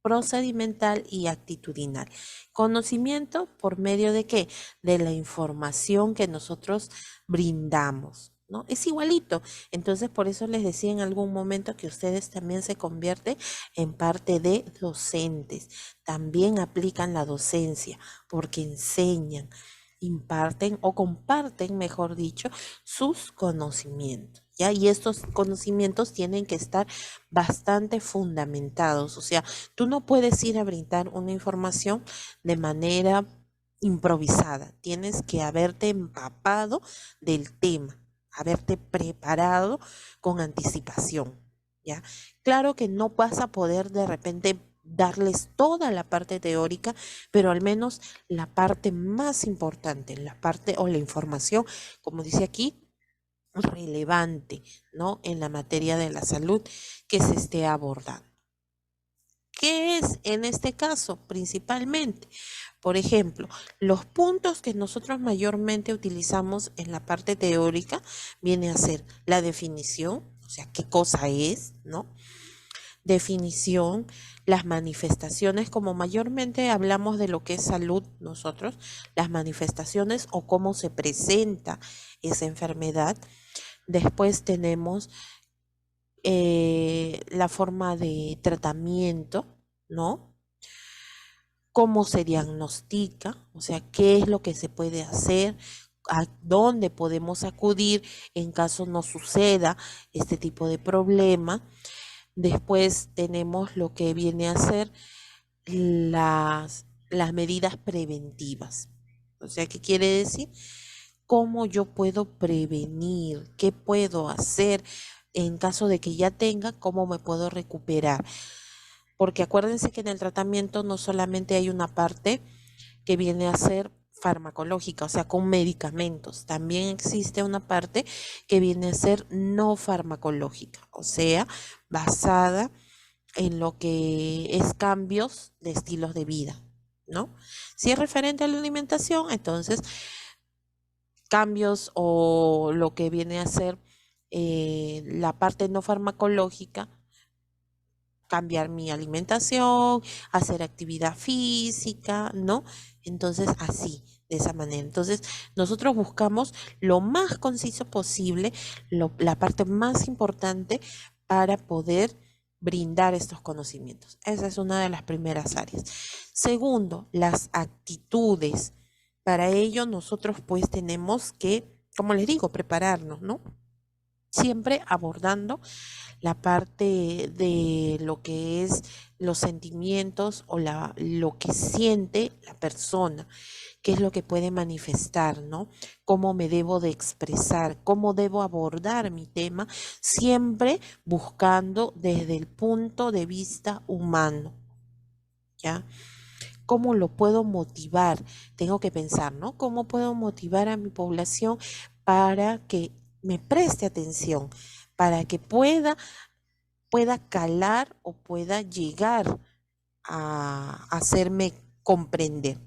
procedimental y actitudinal. Conocimiento por medio de qué? De la información que nosotros brindamos, ¿no? Es igualito. Entonces, por eso les decía en algún momento que ustedes también se convierten en parte de docentes. También aplican la docencia porque enseñan, imparten o comparten, mejor dicho, sus conocimientos. ¿Ya? Y estos conocimientos tienen que estar bastante fundamentados. O sea, tú no puedes ir a brindar una información de manera improvisada. Tienes que haberte empapado del tema, haberte preparado con anticipación, ¿ya? Claro que no vas a poder de repente darles toda la parte teórica, pero al menos la parte más importante, la parte o la información, como dice aquí, relevante, ¿no? En la materia de la salud que se esté abordando. ¿Qué es en este caso principalmente? Por ejemplo, los puntos que nosotros mayormente utilizamos en la parte teórica viene a ser la definición, o sea, qué cosa es, ¿no? Definición, las manifestaciones, como mayormente hablamos de lo que es salud nosotros, las manifestaciones o cómo se presenta esa enfermedad. Después tenemos la forma de tratamiento, ¿no? Cómo se diagnostica, o sea, qué es lo que se puede hacer, a dónde podemos acudir en caso no suceda este tipo de problema. Después tenemos lo que viene a ser las medidas preventivas. O sea, ¿qué quiere decir? ¿Cómo yo puedo prevenir? ¿Qué puedo hacer en caso de que ya tenga? ¿Cómo me puedo recuperar? Porque acuérdense que en el tratamiento no solamente hay una parte que viene a ser farmacológica, o sea, con medicamentos. También existe una parte que viene a ser no farmacológica, o sea, basada en lo que es cambios de estilos de vida, ¿no? Si es referente a la alimentación, entonces cambios o lo que viene a ser la parte no farmacológica, cambiar mi alimentación, hacer actividad física, ¿no? Entonces, así, de esa manera. Entonces, nosotros buscamos lo más conciso posible, la parte más importante para poder brindar estos conocimientos. Esa es una de las primeras áreas. Segundo, las actitudes. Para ello, nosotros pues tenemos que, como les digo, prepararnos, ¿no? Siempre abordando la parte de lo que es los sentimientos o lo que siente la persona, qué es lo que puede manifestar, ¿no? Cómo me debo de expresar, cómo debo abordar mi tema, siempre buscando desde el punto de vista humano, ¿ya? ¿Cómo lo puedo motivar? Tengo que pensar, ¿no? ¿Cómo puedo motivar a mi población para que me preste atención, para que pueda calar o pueda llegar a hacerme comprender?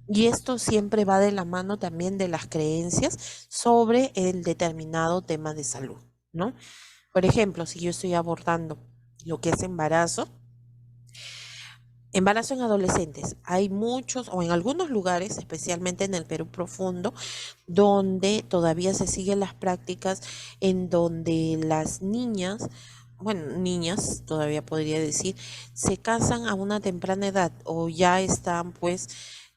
Y esto siempre va de la mano también de las creencias sobre el determinado tema de salud, ¿no? Por ejemplo, si yo estoy abordando lo que es embarazo en adolescentes, hay muchos, o en algunos lugares, especialmente en el Perú profundo, donde todavía se siguen las prácticas en donde las niñas, bueno, niñas todavía podría decir, se casan a una temprana edad o ya están pues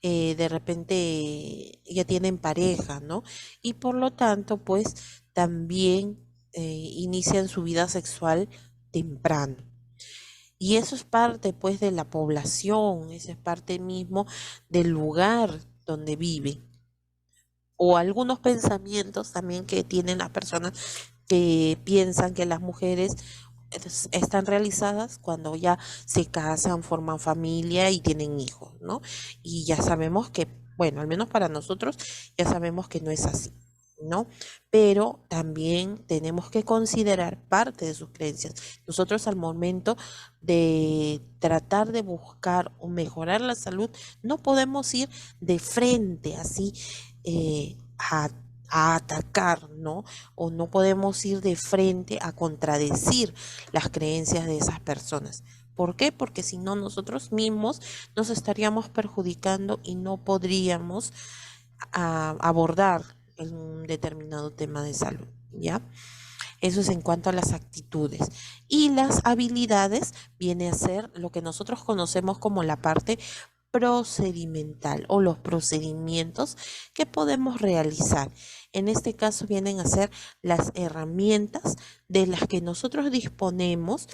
de repente ya tienen pareja, ¿no? Y por lo tanto pues también inician su vida sexual temprano. Y eso es parte pues de la población, eso es parte mismo del lugar donde vive. O algunos pensamientos también que tienen las personas que piensan que las mujeres están realizadas cuando ya se casan, forman familia y tienen hijos, ¿no? Y ya sabemos que, bueno, al menos para nosotros, ya sabemos que no es así, ¿no? Pero también tenemos que considerar parte de sus creencias. Nosotros al momento de tratar de buscar o mejorar la salud, no podemos ir de frente así a atacar, ¿no? O no podemos ir de frente a contradecir las creencias de esas personas. ¿Por qué? Porque si no, nosotros mismos nos estaríamos perjudicando y no podríamos abordar un determinado tema de salud, ¿ya? Eso es en cuanto a las actitudes. Y las habilidades viene a ser lo que nosotros conocemos como la parte procedimental o los procedimientos que podemos realizar. En este caso vienen a ser las herramientas de las que nosotros disponemos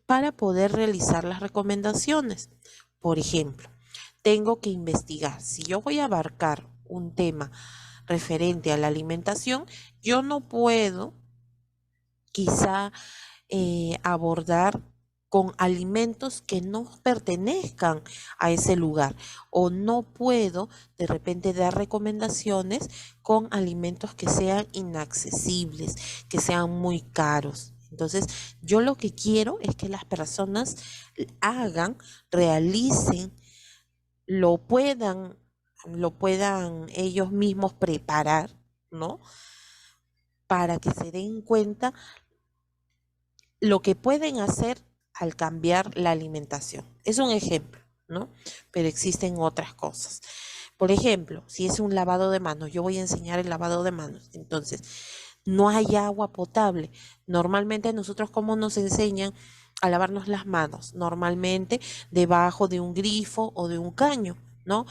para poder realizar las recomendaciones. Por ejemplo, tengo que investigar. Si yo voy a abarcar un tema referente a la alimentación, yo no puedo quizá abordar con alimentos que no pertenezcan a ese lugar, o no puedo de repente dar recomendaciones con alimentos que sean inaccesibles, que sean muy caros. Entonces, yo lo que quiero es que las personas hagan, realicen, lo puedan ellos mismos preparar, ¿no? Para que se den cuenta lo que pueden hacer al cambiar la alimentación. Es un ejemplo, ¿no? Pero existen otras cosas. Por ejemplo, si es un lavado de manos, yo voy a enseñar el lavado de manos. Entonces, no hay agua potable. Normalmente nosotros, ¿cómo nos enseñan a lavarnos las manos? Normalmente debajo de un grifo o de un caño, ¿no?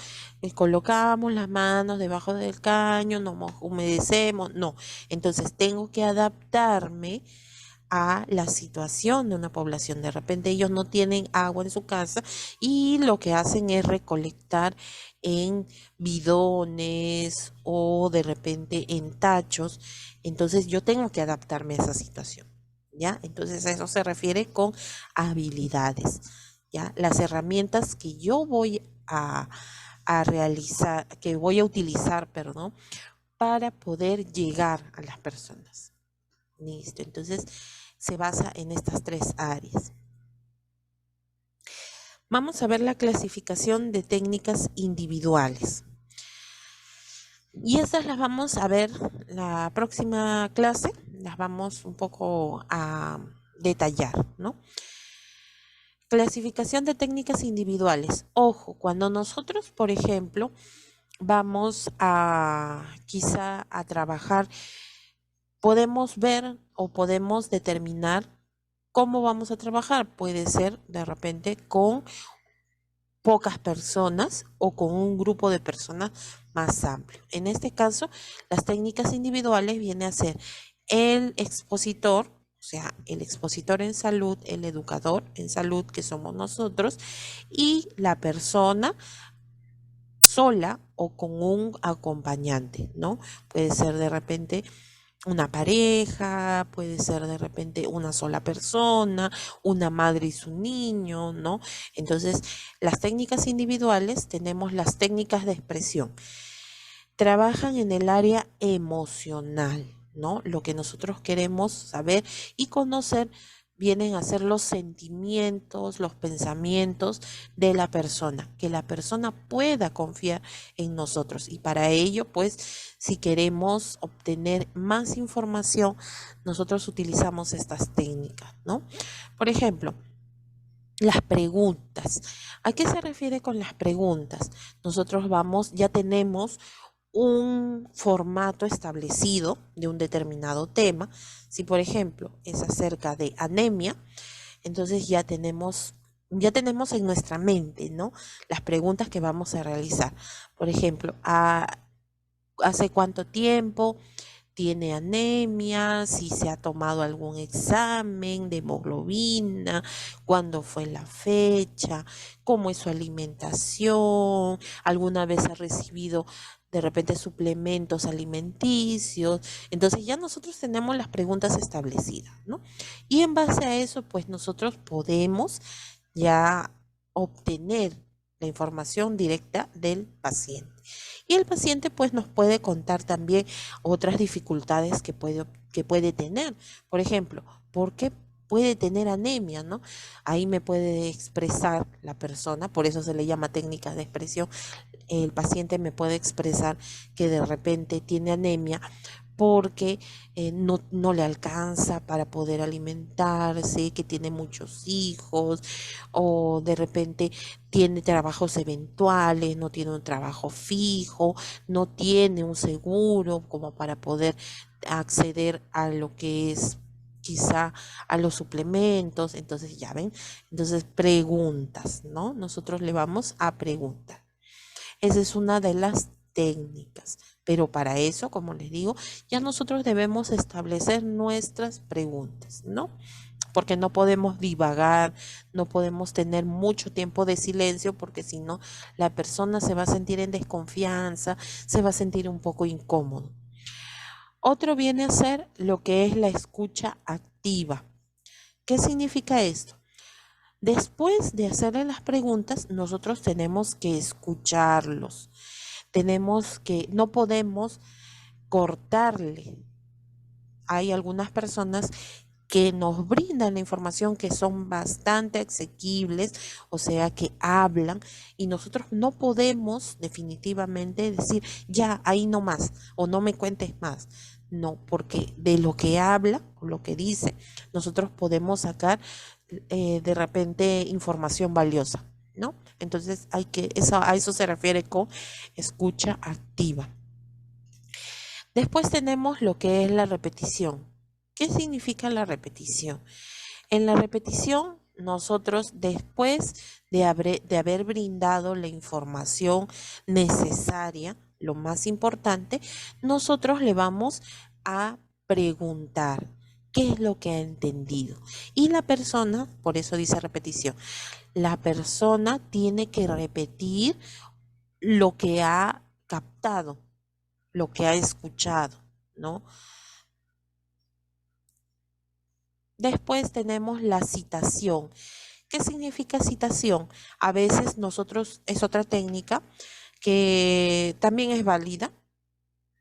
Colocamos las manos debajo del caño, nos humedecemos, no. Entonces, tengo que adaptarme a la situación de una población. De repente ellos no tienen agua en su casa y lo que hacen es recolectar en bidones o de repente en tachos. Entonces yo tengo que adaptarme a esa situación, ¿ya? Entonces a eso se refiere con habilidades, ¿ya? Las herramientas que yo voy a realizar, que voy a utilizar, perdón, para poder llegar a las personas. Listo, entonces se basa en estas tres áreas. Vamos a ver la clasificación de técnicas individuales. Y estas las vamos a ver la próxima clase, las vamos un poco a detallar, ¿no? Clasificación de técnicas individuales. Ojo, cuando nosotros, por ejemplo, vamos quizá a trabajar, podemos ver o podemos determinar cómo vamos a trabajar. Puede ser de repente con pocas personas o con un grupo de personas más amplio. En este caso, las técnicas individuales viene a ser el expositor, o sea, el expositor en salud, el educador en salud, que somos nosotros, y la persona sola o con un acompañante, ¿no? Puede ser de repente una pareja, puede ser de repente una sola persona, una madre y su niño, ¿no? Entonces, las técnicas individuales, tenemos las técnicas de expresión. Trabajan en el área emocional, ¿no? Lo que nosotros queremos saber y conocer vienen a ser los sentimientos, los pensamientos de la persona, que la persona pueda confiar en nosotros. Y para ello, pues, si queremos obtener más información, nosotros utilizamos estas técnicas, ¿no? Por ejemplo, las preguntas. ¿A qué se refiere con las preguntas? Nosotros ya tenemos un formato establecido de un determinado tema. Si por ejemplo es acerca de anemia, entonces ya tenemos en nuestra mente, ¿no? Las preguntas que vamos a realizar. Por ejemplo, ¿hace cuánto tiempo tiene anemia, si se ha tomado algún examen de hemoglobina, cuándo fue la fecha, cómo es su alimentación, alguna vez ha recibido de repente suplementos alimenticios. Entonces ya nosotros tenemos las preguntas establecidas, ¿no? Y en base a eso, pues nosotros podemos ya obtener la información directa del paciente. Y el paciente pues nos puede contar también otras dificultades que puede tener. Por ejemplo, ¿por qué puede tener anemia, no? Ahí me puede expresar la persona, por eso se le llama técnica de expresión. El paciente me puede expresar que de repente tiene anemia porque no le alcanza para poder alimentarse, que tiene muchos hijos, o de repente tiene trabajos eventuales, no tiene un trabajo fijo, no tiene un seguro como para poder acceder a lo que es quizá a los suplementos. Entonces ya ven, entonces preguntas, ¿no? Nosotros le vamos a preguntar. Esa es una de las técnicas, pero para eso, como les digo, ya nosotros debemos establecer nuestras preguntas, ¿no? Porque no podemos divagar, no podemos tener mucho tiempo de silencio, porque si no, la persona se va a sentir en desconfianza, se va a sentir un poco incómodo. Otro viene a ser lo que es la escucha activa. ¿Qué significa esto? Después de hacerle las preguntas, nosotros tenemos que escucharlos. No podemos cortarle. Hay algunas personas que nos brindan la información que son bastante asequibles, o sea, que hablan, y nosotros no podemos definitivamente decir, ya, ahí no más, o no me cuentes más. No, porque de lo que habla, o lo que dice, nosotros podemos sacar de repente información valiosa, ¿no? Entonces a eso se refiere con escucha activa. Después tenemos lo que es la repetición. ¿Qué significa la repetición? En la repetición, nosotros después de haber brindado la información necesaria, lo más importante, nosotros le vamos a preguntar qué es lo que ha entendido. Y la persona, por eso dice repetición, la persona tiene que repetir lo que ha captado, lo que ha escuchado, ¿no? Después tenemos la citación. ¿Qué significa citación? A veces nosotros, es otra técnica que también es válida,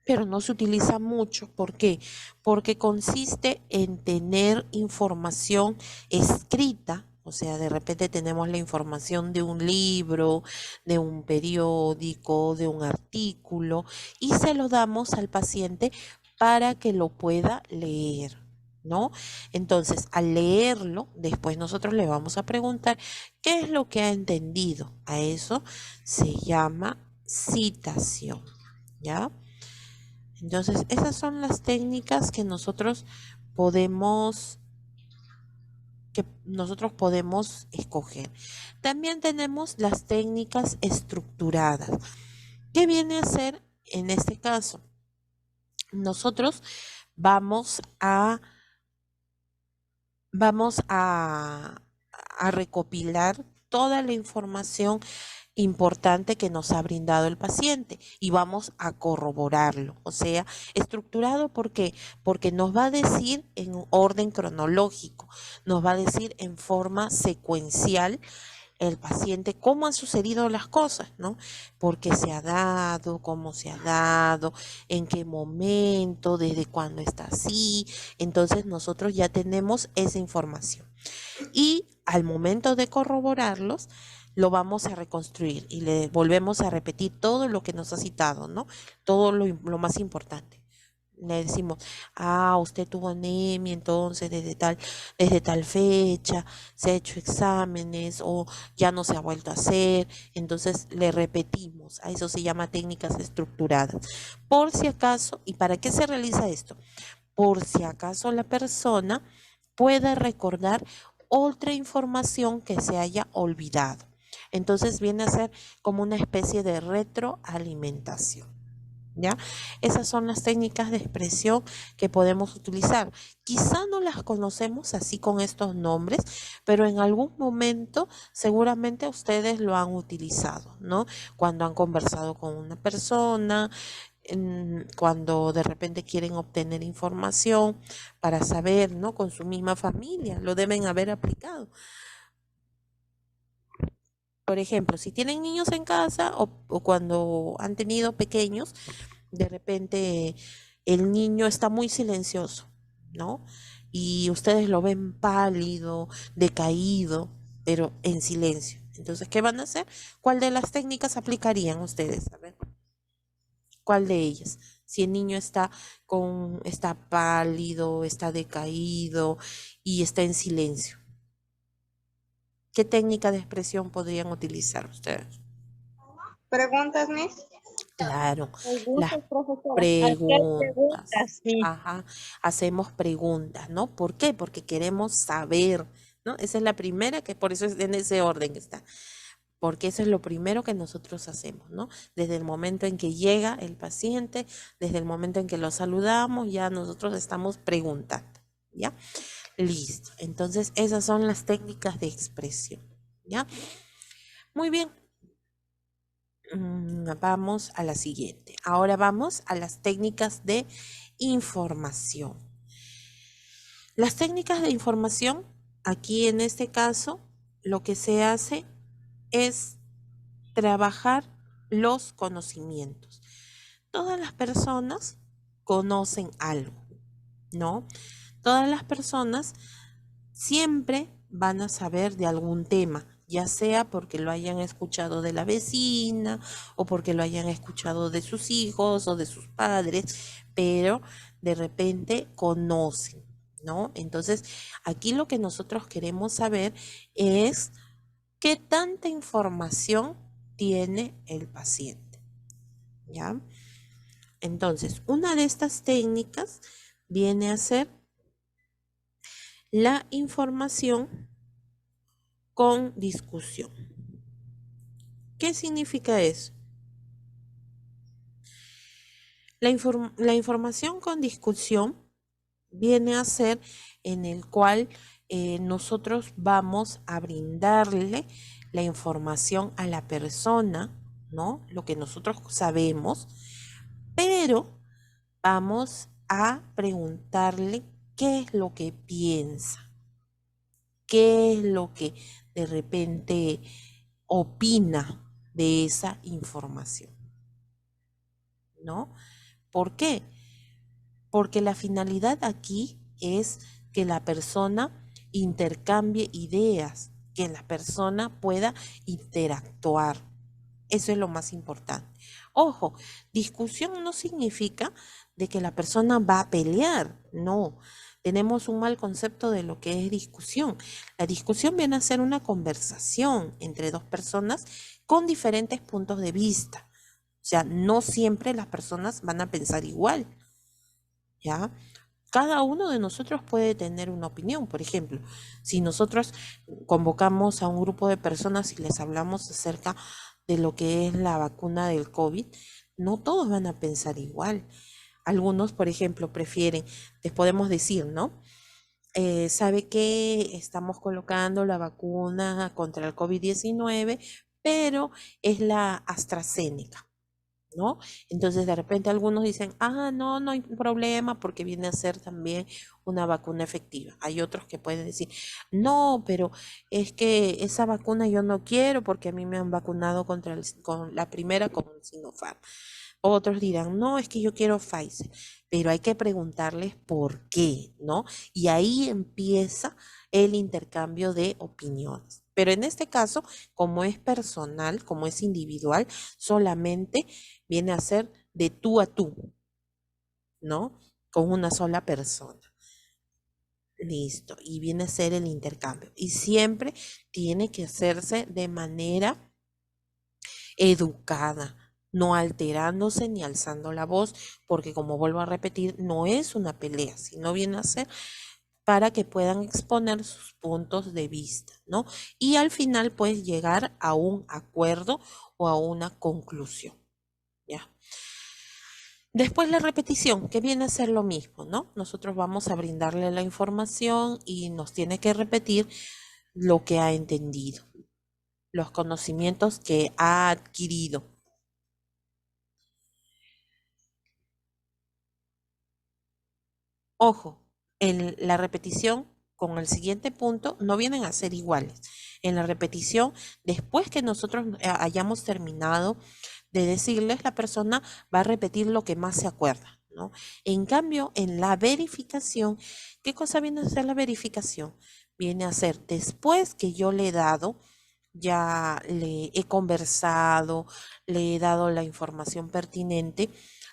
pero no se utiliza mucho. ¿Por qué? Porque consiste en tener información escrita, o sea, de repente tenemos la información de un libro, de un periódico, de un artículo, y se lo damos al paciente para que lo pueda leer, ¿no? Entonces, al leerlo, después nosotros le vamos a preguntar qué es lo que ha entendido. A eso se llama citación, ¿ya? Entonces, esas son las técnicas que nosotros podemos escoger. También tenemos las técnicas estructuradas. ¿Qué viene a ser en este caso? Nosotros vamos a recopilar toda la información importante que nos ha brindado el paciente y vamos a corroborarlo. O sea, estructurado, ¿por qué? Porque nos va a decir en un orden cronológico, nos va a decir en forma secuencial el paciente cómo han sucedido las cosas, ¿no? ¿Por qué se ha dado? ¿Cómo se ha dado? ¿En qué momento? ¿Desde cuándo está así? Entonces nosotros ya tenemos esa información. Y al momento de corroborarlos, lo vamos a reconstruir y le volvemos a repetir todo lo que nos ha citado, ¿no? Todo lo más importante. Le decimos, usted tuvo anemia, entonces desde tal fecha se ha hecho exámenes o ya no se ha vuelto a hacer. Entonces le repetimos, a eso se llama técnicas estructuradas. Por si acaso, ¿y para qué se realiza esto? Por si acaso la persona pueda recordar otra información que se haya olvidado. Entonces viene a ser como una especie de retroalimentación, ¿Ya? Esas son las técnicas de expresión que podemos utilizar. Quizá no las conocemos así con estos nombres, pero en algún momento seguramente ustedes lo han utilizado, ¿no? Cuando han conversado con una persona, cuando de repente quieren obtener información para saber, ¿no? Con su misma familia, lo deben haber aplicado. Por ejemplo, si tienen niños en casa o cuando han tenido pequeños, de repente el niño está muy silencioso, ¿no? Y ustedes lo ven pálido, decaído, pero en silencio. Entonces, ¿qué van a hacer? ¿Cuál de las técnicas aplicarían ustedes? A ver, ¿cuál de ellas? Si el niño está pálido, está decaído y está en silencio. ¿Qué técnica de expresión podrían utilizar ustedes? ¿Preguntas, Miss? Claro, las Preguntas, profesora. preguntas. Ajá, hacemos preguntas, ¿no? ¿Por qué? Porque queremos saber, ¿no? Esa es la primera, que por eso es en ese orden que está. Porque eso es lo primero que nosotros hacemos, ¿no? Desde el momento en que llega el paciente, desde el momento en que lo saludamos, ya nosotros estamos preguntando, ¿ya? Listo. Entonces, esas son las técnicas de expresión, ¿ya? Muy bien. Vamos a la siguiente. Ahora vamos a las técnicas de información. Las técnicas de información, aquí en este caso, lo que se hace es trabajar los conocimientos. Todas las personas conocen algo, ¿no? Todas las personas siempre van a saber de algún tema, ya sea porque lo hayan escuchado de la vecina o porque lo hayan escuchado de sus hijos o de sus padres, pero de repente conocen, ¿no? Entonces, aquí lo que nosotros queremos saber es qué tanta información tiene el paciente, ¿ya? Entonces, una de estas técnicas viene a ser la información con discusión. ¿Qué significa eso? La información con discusión viene a ser en el cual nosotros vamos a brindarle la información a la persona, ¿no? Lo que nosotros sabemos, pero vamos a preguntarle qué es lo que piensa, qué es lo que de repente opina de esa información, ¿no? ¿Por qué? Porque la finalidad aquí es que la persona intercambie ideas, que la persona pueda interactuar. Eso es lo más importante. Ojo, discusión no significa de que la persona va a pelear, no. Tenemos un mal concepto de lo que es discusión. La discusión viene a ser una conversación entre dos personas con diferentes puntos de vista. O sea, no siempre las personas van a pensar igual, ¿ya? Cada uno de nosotros puede tener una opinión. Por ejemplo, si nosotros convocamos a un grupo de personas y les hablamos acerca de lo que es la vacuna del COVID, no todos van a pensar igual. Algunos, por ejemplo, prefieren, les podemos decir, ¿no? ¿Sabe que estamos colocando la vacuna contra el COVID-19, pero es la AstraZeneca, ¿no? Entonces de repente algunos dicen, no, no hay problema porque viene a ser también una vacuna efectiva. Hay otros que pueden decir, no, pero es que esa vacuna yo no quiero porque a mí me han vacunado con la primera con Sinopharm. Otros dirán, no, es que yo quiero Pfizer, pero hay que preguntarles por qué, ¿no? Y ahí empieza el intercambio de opiniones. Pero en este caso, como es personal, como es individual, solamente viene a ser de tú a tú, ¿no? Con una sola persona. Listo. Y viene a ser el intercambio. Y siempre tiene que hacerse de manera educada, no alterándose ni alzando la voz, porque como vuelvo a repetir, no es una pelea, sino viene a ser para que puedan exponer sus puntos de vista, ¿no? Y al final, pues, llegar a un acuerdo o a una conclusión, ¿ya? Después la repetición, que viene a ser lo mismo, ¿no? Nosotros vamos a brindarle la información y nos tiene que repetir lo que ha entendido, los conocimientos que ha adquirido. Ojo, en la repetición con el siguiente punto no vienen a ser iguales. En la repetición, después que nosotros hayamos terminado de decirles, la persona va a repetir lo que más se acuerda, ¿no? En cambio, en la verificación, ¿qué cosa viene a ser la verificación? Viene a ser después que yo le he dado, ya le he conversado, le he dado la información pertinente,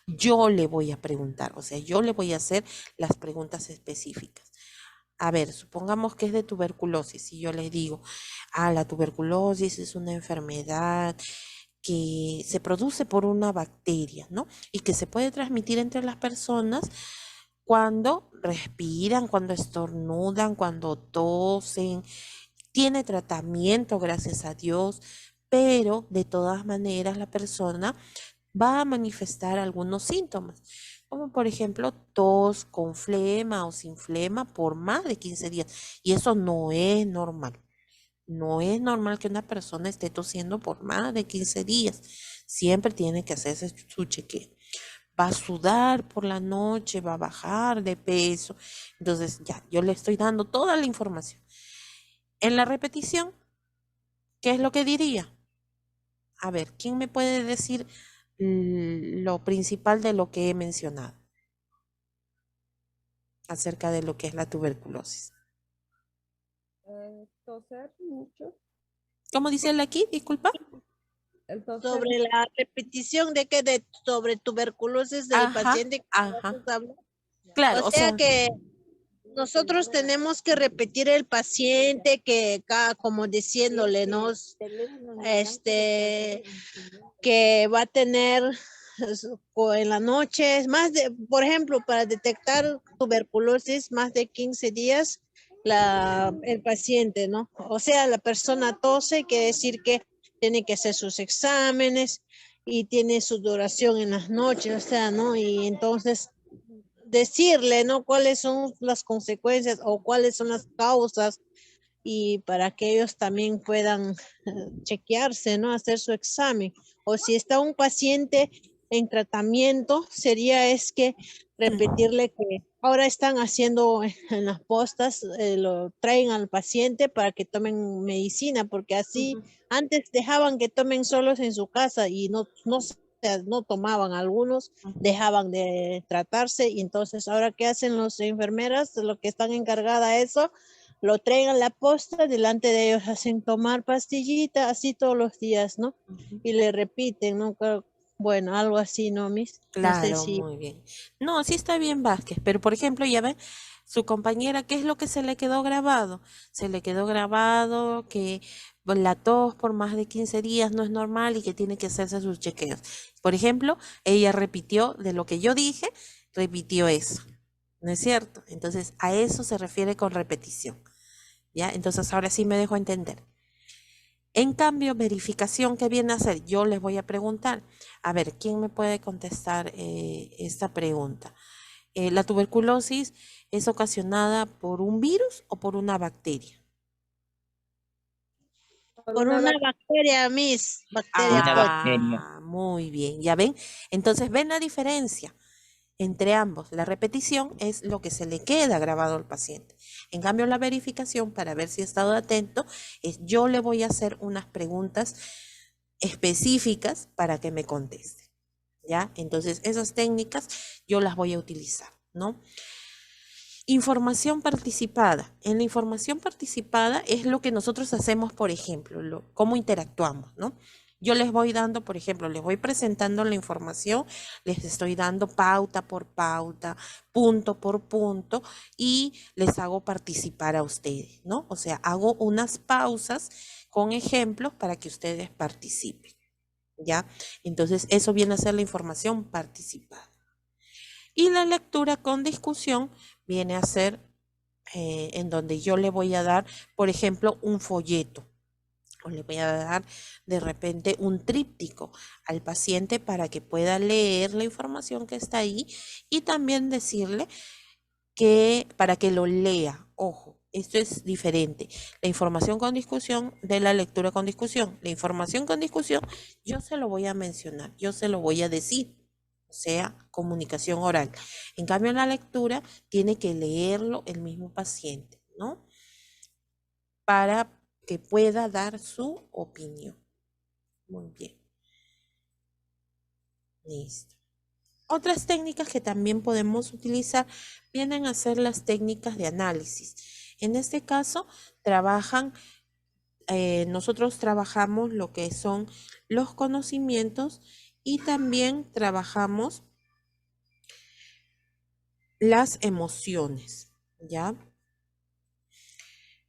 yo le voy a preguntar, o sea, yo le voy a hacer las preguntas específicas. A ver, supongamos que es de tuberculosis y yo le digo, la tuberculosis es una enfermedad que se produce por una bacteria, ¿no? Y que se puede transmitir entre las personas cuando respiran, cuando estornudan, cuando tosen. Tiene tratamiento, gracias a Dios, pero de todas maneras la persona va a manifestar algunos síntomas, como por ejemplo tos con flema o sin flema por más de 15 días. Y eso no es normal. No es normal que una persona esté tosiendo por más de 15 días. Siempre tiene que hacerse su chequeo. Va a sudar por la noche, va a bajar de peso. Entonces ya, yo le estoy dando toda la información. En la repetición, ¿qué es lo que diría? A ver, ¿quién me puede decir lo principal de lo que he mencionado acerca de lo que es la tuberculosis? Toser mucho. ¿Cómo dice él aquí? Disculpa. El toser. Sobre la repetición de que sobre tuberculosis del Ajá, paciente que ajá. nosotros hablamos. Claro, O sea que nosotros tenemos que repetir el paciente que como diciéndole, ¿no? Que va a tener en la noche, por ejemplo, para detectar tuberculosis, más de 15 días, el paciente, ¿no? O sea, la persona tose, quiere decir que tiene que hacer sus exámenes y tiene su duración en las noches, o sea, ¿no? Y entonces decirle, ¿no? Cuáles son las consecuencias o cuáles son las causas y para que ellos también puedan chequearse, ¿no? Hacer su examen. O si está un paciente en tratamiento, sería es que repetirle que ahora están haciendo en las postas, lo traen al paciente para que tomen medicina, porque así antes dejaban que tomen solos en su casa y no tomaban, algunos dejaban de tratarse y entonces ahora ¿qué hacen los enfermeras? Lo que están encargadas de eso, lo traen a la posta, delante de ellos hacen tomar pastillita, así todos los días, ¿no? Y le repiten, ¿no? Bueno, algo así, ¿no, Miss? No sé claro, si... muy bien. No, sí está bien Vázquez, pero por ejemplo, ya ve, su compañera, ¿qué es lo que se le quedó grabado? Se le quedó grabado que la tos por más de 15 días no es normal y que tiene que hacerse sus chequeos. Por ejemplo, ella repitió de lo que yo dije, repitió eso, ¿no es cierto? Entonces, a eso se refiere con repetición, ¿ya? Entonces, ahora sí me dejo entender. En cambio, verificación, ¿qué viene a hacer? Yo les voy a preguntar, a ver, ¿quién me puede contestar esta pregunta? ¿La tuberculosis es ocasionada por un virus o por una bacteria? Por una bacteria, Miss. Bacteria. Una bacteria. Muy bien, ¿ya ven? Entonces, ¿ven la diferencia entre ambos? La repetición es lo que se le queda grabado al paciente. En cambio, la verificación, para ver si ha estado atento, es yo le voy a hacer unas preguntas específicas para que me conteste, ¿ya? Entonces, esas técnicas yo las voy a utilizar, ¿no? Información participada. En la información participada es lo que nosotros hacemos, por ejemplo, cómo interactuamos, ¿no? Yo les voy dando, por ejemplo, les voy presentando la información, les estoy dando pauta por pauta, punto por punto, y les hago participar a ustedes, ¿no? O sea, hago unas pausas con ejemplos para que ustedes participen, ¿ya? Entonces, eso viene a ser la información participada. Y la lectura con discusión viene a ser en donde yo le voy a dar, por ejemplo, un folleto. o le voy a dar de repente un tríptico al paciente para que pueda leer la información que está ahí y también decirle que para que lo lea. Ojo, esto es diferente. La información con discusión de la lectura con discusión. La información con discusión yo se lo voy a mencionar, yo se lo voy a decir. O sea, comunicación oral. En cambio, en la lectura tiene que leerlo el mismo paciente, ¿no? Para que pueda dar su opinión. Muy bien. Listo. Otras técnicas que también podemos utilizar vienen a ser las técnicas de análisis. En este caso, nosotros trabajamos lo que son los conocimientos y también trabajamos las emociones, ¿ya?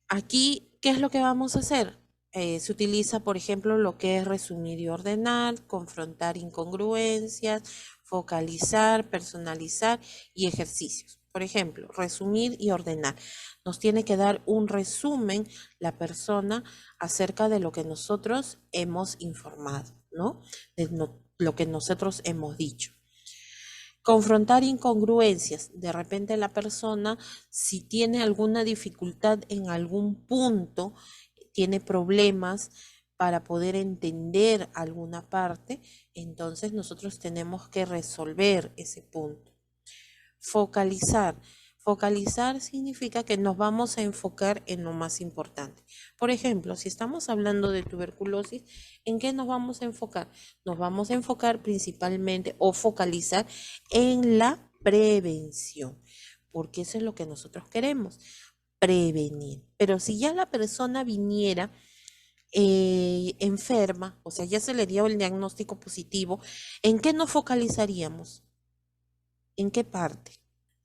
Aquí, ¿qué es lo que vamos a hacer? Se utiliza, por ejemplo, lo que es resumir y ordenar, confrontar incongruencias, focalizar, personalizar y ejercicios. Por ejemplo, resumir y ordenar. Nos tiene que dar un resumen la persona acerca de lo que nosotros hemos informado, ¿no? Lo que nosotros hemos dicho. Confrontar incongruencias. De repente la persona, si tiene alguna dificultad en algún punto, tiene problemas para poder entender alguna parte, entonces nosotros tenemos que resolver ese punto. Focalizar. Focalizar significa que nos vamos a enfocar en lo más importante. Por ejemplo, si estamos hablando de tuberculosis, ¿en qué nos vamos a enfocar? Nos vamos a enfocar principalmente o focalizar en la prevención, porque eso es lo que nosotros queremos, prevenir. Pero si ya la persona viniera enferma, o sea, ya se le dio el diagnóstico positivo, ¿en qué nos focalizaríamos? ¿En qué parte?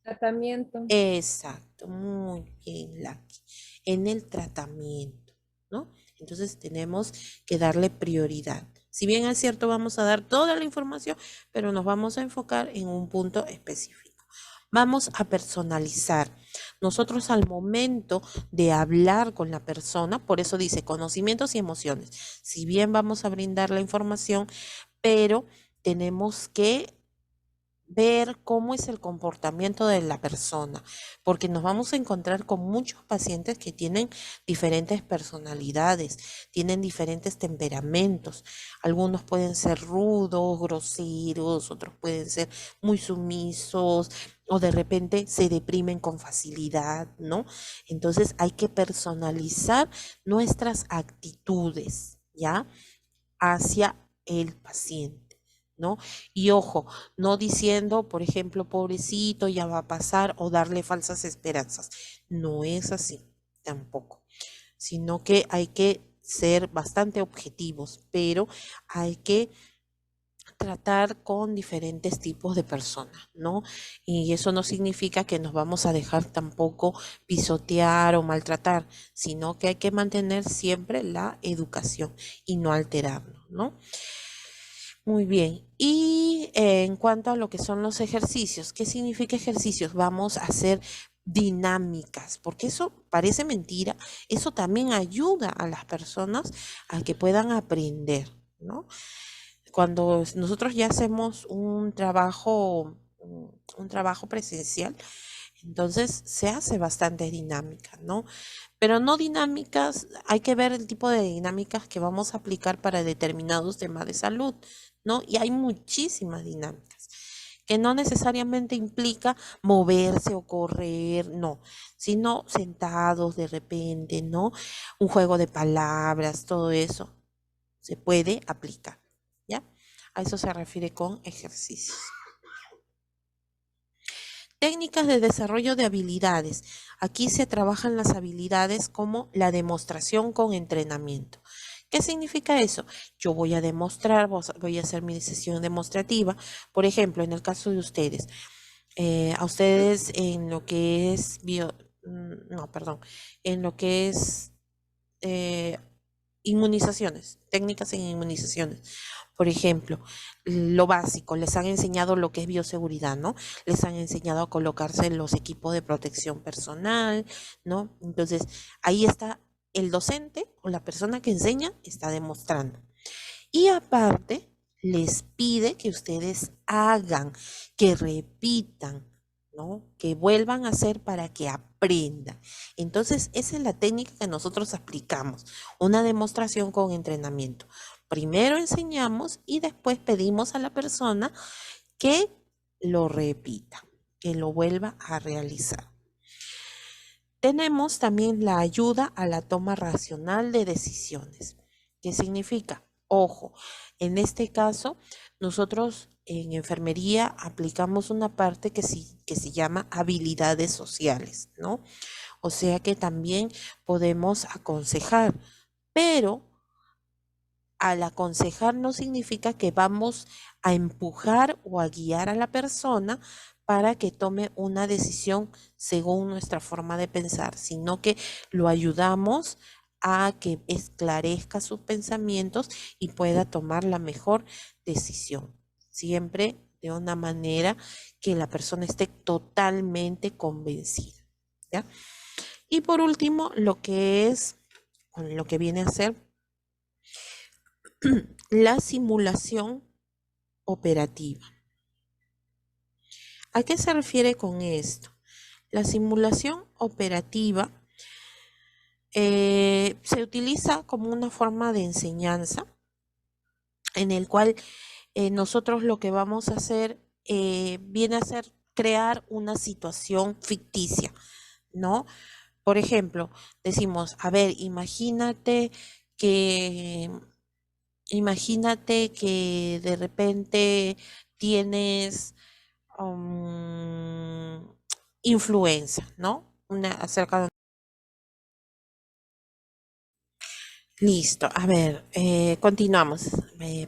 Tratamiento. Exacto, muy bien, Lucky. En el tratamiento, ¿no? Entonces tenemos que darle prioridad. Si bien es cierto, vamos a dar toda la información, pero nos vamos a enfocar en un punto específico. Vamos a personalizar. Nosotros al momento de hablar con la persona, por eso dice conocimientos y emociones. Si bien vamos a brindar la información, pero tenemos que ver cómo es el comportamiento de la persona, porque nos vamos a encontrar con muchos pacientes que tienen diferentes personalidades, tienen diferentes temperamentos. Algunos pueden ser rudos, groseros, otros pueden ser muy sumisos o de repente se deprimen con facilidad, ¿no? Entonces hay que personalizar nuestras actitudes, ¿ya? Hacia el paciente, ¿no? Y ojo, no diciendo, por ejemplo, pobrecito, ya va a pasar o darle falsas esperanzas. No es así tampoco, sino que hay que ser bastante objetivos, pero hay que tratar con diferentes tipos de personas, ¿no? Y eso no significa que nos vamos a dejar tampoco pisotear o maltratar, sino que hay que mantener siempre la educación y no alterarnos, ¿no? Muy bien. Y en cuanto a lo que son los ejercicios, ¿qué significa ejercicios? Vamos a hacer dinámicas, porque eso parece mentira, eso también ayuda a las personas a que puedan aprender, ¿no? Cuando nosotros ya hacemos un trabajo presencial, entonces se hace bastante dinámica, ¿no? Pero no dinámicas, hay que ver el tipo de dinámicas que vamos a aplicar para determinados temas de salud, ¿no? Y hay muchísimas dinámicas que no necesariamente implica moverse o correr, no, sino sentados de repente, ¿no? Un juego de palabras, todo eso se puede aplicar, ¿ya? A eso se refiere con ejercicios. Técnicas de desarrollo de habilidades. Aquí se trabajan las habilidades como la demostración con entrenamiento. ¿Qué significa eso? Yo voy a demostrar, voy a hacer mi sesión demostrativa. Por ejemplo, en el caso de ustedes, a ustedes en lo que es en lo que es inmunizaciones, técnicas en inmunizaciones. Por ejemplo, lo básico, les han enseñado lo que es bioseguridad, ¿no? Les han enseñado a colocarse los equipos de protección personal, ¿no? Entonces, ahí está el docente o la persona que enseña está demostrando. Y aparte, les pide que ustedes hagan, que repitan, ¿no? Que vuelvan a hacer para que aprendan. Entonces, esa es la técnica que nosotros aplicamos, una demostración con entrenamiento. Primero enseñamos y después pedimos a la persona que lo repita, que lo vuelva a realizar. Tenemos también la ayuda a la toma racional de decisiones. ¿Qué significa? Ojo, en este caso, nosotros en enfermería aplicamos una parte que se llama habilidades sociales, ¿no? O sea que también podemos aconsejar, pero al aconsejar no significa que vamos a empujar o a guiar a la persona para que tome una decisión según nuestra forma de pensar, sino que lo ayudamos a que esclarezca sus pensamientos y pueda tomar la mejor decisión, siempre de una manera que la persona esté totalmente convencida, ¿ya? Y por último, lo que viene a ser la simulación operativa. ¿A qué se refiere con esto? La simulación operativa se utiliza como una forma de enseñanza en el cual nosotros lo que vamos a hacer viene a ser crear una situación ficticia, ¿no? Por ejemplo, decimos, a ver, imagínate que de repente tienes influenza, ¿no? Acerca de... Listo, a ver, continuamos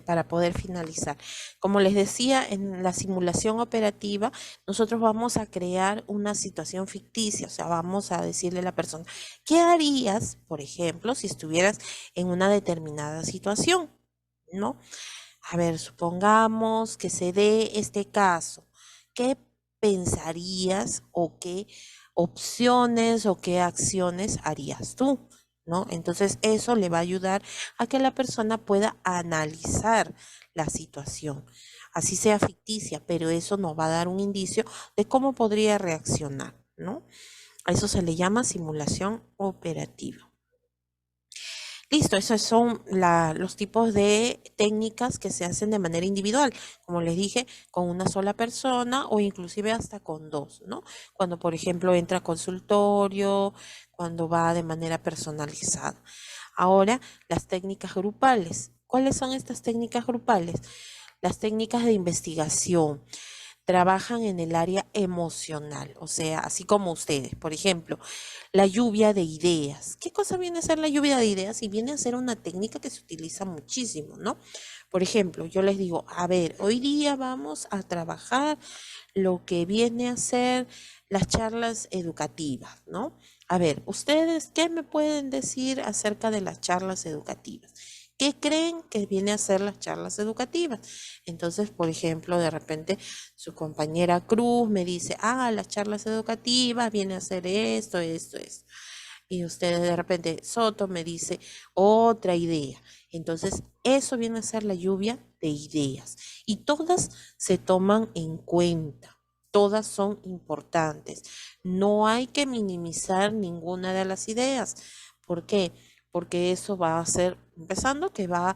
para poder finalizar. Como les decía, en la simulación operativa, nosotros vamos a crear una situación ficticia, o sea, vamos a decirle a la persona, ¿qué harías, por ejemplo, si estuvieras en una determinada situación? ¿No? A ver, supongamos que se dé este caso. ¿Qué pensarías o qué opciones o qué acciones harías tú? ¿No? Entonces eso le va a ayudar a que la persona pueda analizar la situación, así sea ficticia, pero eso nos va a dar un indicio de cómo podría reaccionar, ¿no? A eso se le llama simulación operativa. Listo, esos son los tipos de técnicas que se hacen de manera individual, como les dije, con una sola persona o inclusive hasta con dos, ¿no? Cuando, por ejemplo, entra a consultorio, cuando va de manera personalizada. Ahora, las técnicas grupales. ¿Cuáles son estas técnicas grupales? Las técnicas de investigación. Trabajan en el área emocional, o sea, así como ustedes, por ejemplo, la lluvia de ideas. ¿Qué cosa viene a ser la lluvia de ideas? Y viene a ser una técnica que se utiliza muchísimo, ¿no? Por ejemplo, yo les digo, a ver, hoy día vamos a trabajar lo que viene a ser las charlas educativas, ¿no? A ver, ustedes, ¿qué me pueden decir acerca de las charlas educativas? ¿Qué creen que viene a ser las charlas educativas? Entonces, por ejemplo, de repente su compañera Cruz me dice, las charlas educativas viene a ser esto, esto, esto. Y ustedes de repente, Soto me dice otra idea. Entonces, eso viene a ser la lluvia de ideas. Y todas se toman en cuenta. Todas son importantes. No hay que minimizar ninguna de las ideas. ¿Por qué? Porque eso va a ser, empezando, que va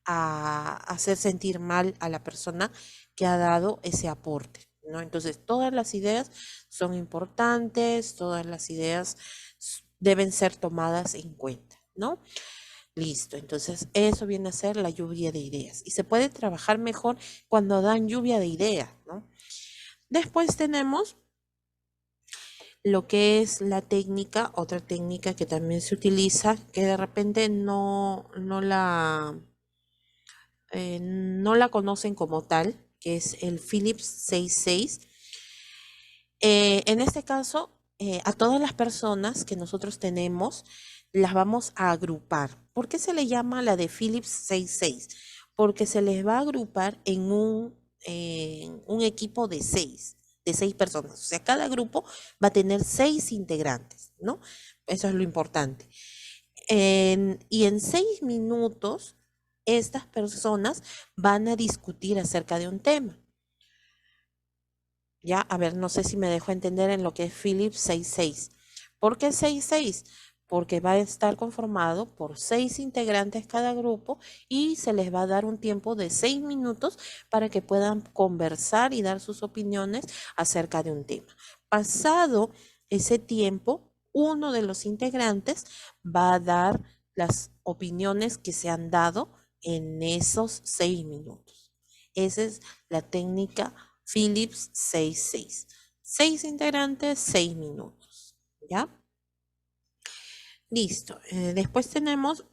a hacer sentir mal a la persona que ha dado ese aporte, ¿no? Entonces, todas las ideas son importantes, todas las ideas deben ser tomadas en cuenta, ¿no? Listo, entonces eso viene a ser la lluvia de ideas y se puede trabajar mejor cuando dan lluvia de ideas, ¿no? Después tenemos lo que es la técnica, otra técnica que también se utiliza, que de repente no la conocen como tal, que es el Phillips 66. En este caso, a todas las personas que nosotros tenemos, las vamos a agrupar. ¿Por qué se le llama la de Phillips 66? Porque se les va a agrupar en un equipo de seis personas. O sea, cada grupo va a tener 6 integrantes, ¿no? Eso es lo importante. Y en 6 minutos, estas personas van a discutir acerca de un tema. Ya, a ver, no sé si me dejo entender en lo que es Philips 66. ¿Por qué 66? Porque va a estar conformado por 6 integrantes cada grupo y se les va a dar un tiempo de 6 minutos para que puedan conversar y dar sus opiniones acerca de un tema. Pasado ese tiempo, uno de los integrantes va a dar las opiniones que se han dado en esos 6 minutos. Esa es la técnica Philips 66. 6 integrantes, 6 minutos. ¿Ya? Listo. Después tenemos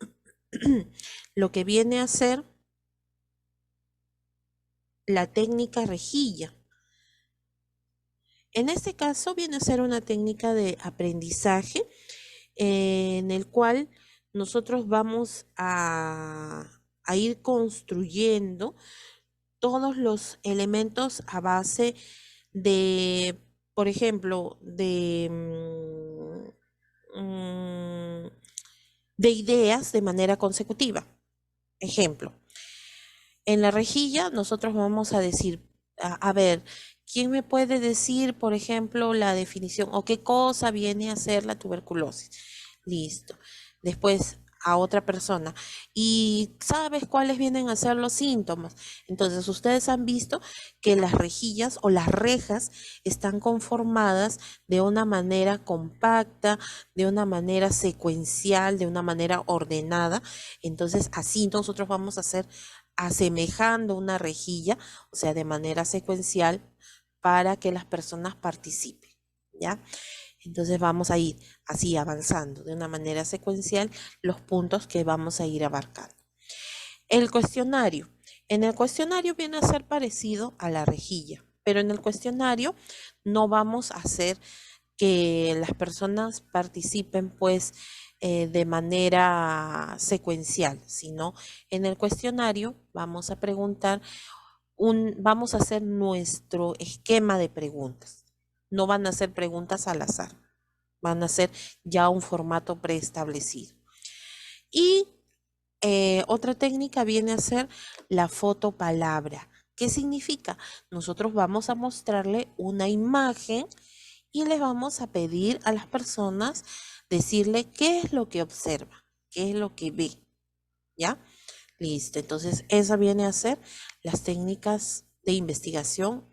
lo que viene a ser la técnica rejilla. En este caso viene a ser una técnica de aprendizaje en el cual nosotros vamos a ir construyendo todos los elementos a base de, por ejemplo, de ideas de manera consecutiva. Ejemplo, en la rejilla nosotros vamos a decir, a ver, ¿quién me puede decir, por ejemplo, la definición o qué cosa viene a ser la tuberculosis? Listo. Después a otra persona. ¿Y sabes cuáles vienen a ser los síntomas? Entonces, ustedes han visto que las rejillas o las rejas están conformadas de una manera compacta, de una manera secuencial, de una manera ordenada. Entonces, así nosotros vamos a hacer asemejando una rejilla, o sea, de manera secuencial para que las personas participen, ¿ya? Entonces vamos a ir así avanzando de una manera secuencial los puntos que vamos a ir abarcando. El cuestionario. En el cuestionario viene a ser parecido a la rejilla, pero en el cuestionario no vamos a hacer que las personas participen pues de manera secuencial, sino en el cuestionario vamos a preguntar, vamos a hacer nuestro esquema de preguntas. No van a ser preguntas al azar, van a ser ya un formato preestablecido. Y otra técnica viene a ser la fotopalabra. ¿Qué significa? Nosotros vamos a mostrarle una imagen y les vamos a pedir a las personas decirle qué es lo que observa, qué es lo que ve. ¿Ya? Listo. Entonces, esa viene a ser las técnicas de investigación,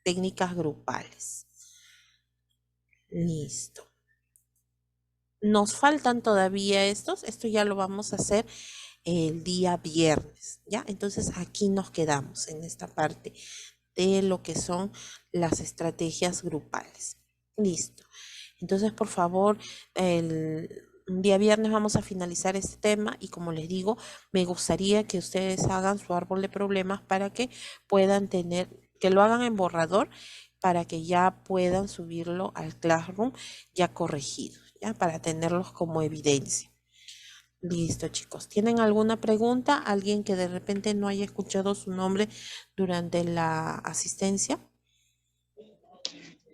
técnicas grupales. Listo. Nos faltan todavía estos. Esto ya lo vamos a hacer el día viernes, ¿ya? Entonces, aquí nos quedamos en esta parte de lo que son las estrategias grupales. Listo. Entonces, por favor, el día viernes vamos a finalizar este tema y como les digo, me gustaría que ustedes hagan su árbol de problemas para que puedan tener, que lo hagan en borrador para que ya puedan subirlo al Classroom ya corregido, ya para tenerlos como evidencia. Listo, chicos. ¿Tienen alguna pregunta? ¿Alguien que de repente no haya escuchado su nombre durante la asistencia?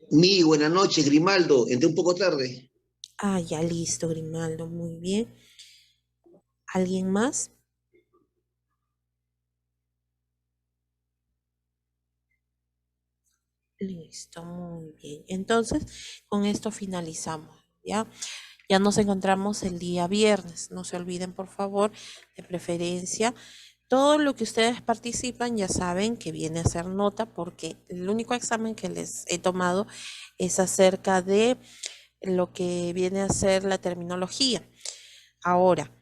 Buenas noches, Grimaldo. Entré un poco tarde. Ah, ya listo, Grimaldo. Muy bien. ¿Alguien más? Listo, muy bien. Entonces, con esto finalizamos, ¿ya? Ya nos encontramos el día viernes. No se olviden, por favor, de preferencia. Todo lo que ustedes participan ya saben que viene a ser nota porque el único examen que les he tomado es acerca de lo que viene a ser la terminología. Ahora,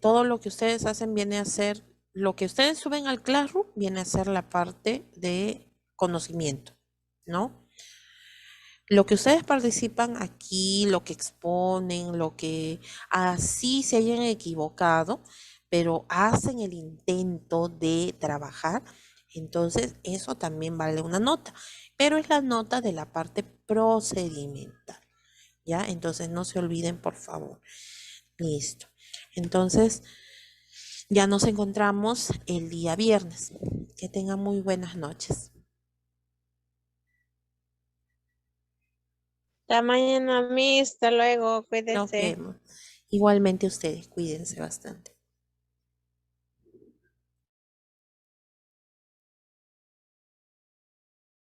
todo lo que ustedes hacen viene a ser, lo que ustedes suben al Classroom viene a ser la parte de conocimiento, ¿no? Lo que ustedes participan aquí, lo que exponen, lo que así se hayan equivocado, pero hacen el intento de trabajar, entonces eso también vale una nota, pero es la nota de la parte procedimental, ¿ya? Entonces no se olviden, por favor. Listo. Entonces, ya nos encontramos el día viernes. Que tengan muy buenas noches. Hasta mañana, Miss. Hasta luego. Nos Cuídese. vemos. Igualmente ustedes, cuídense bastante.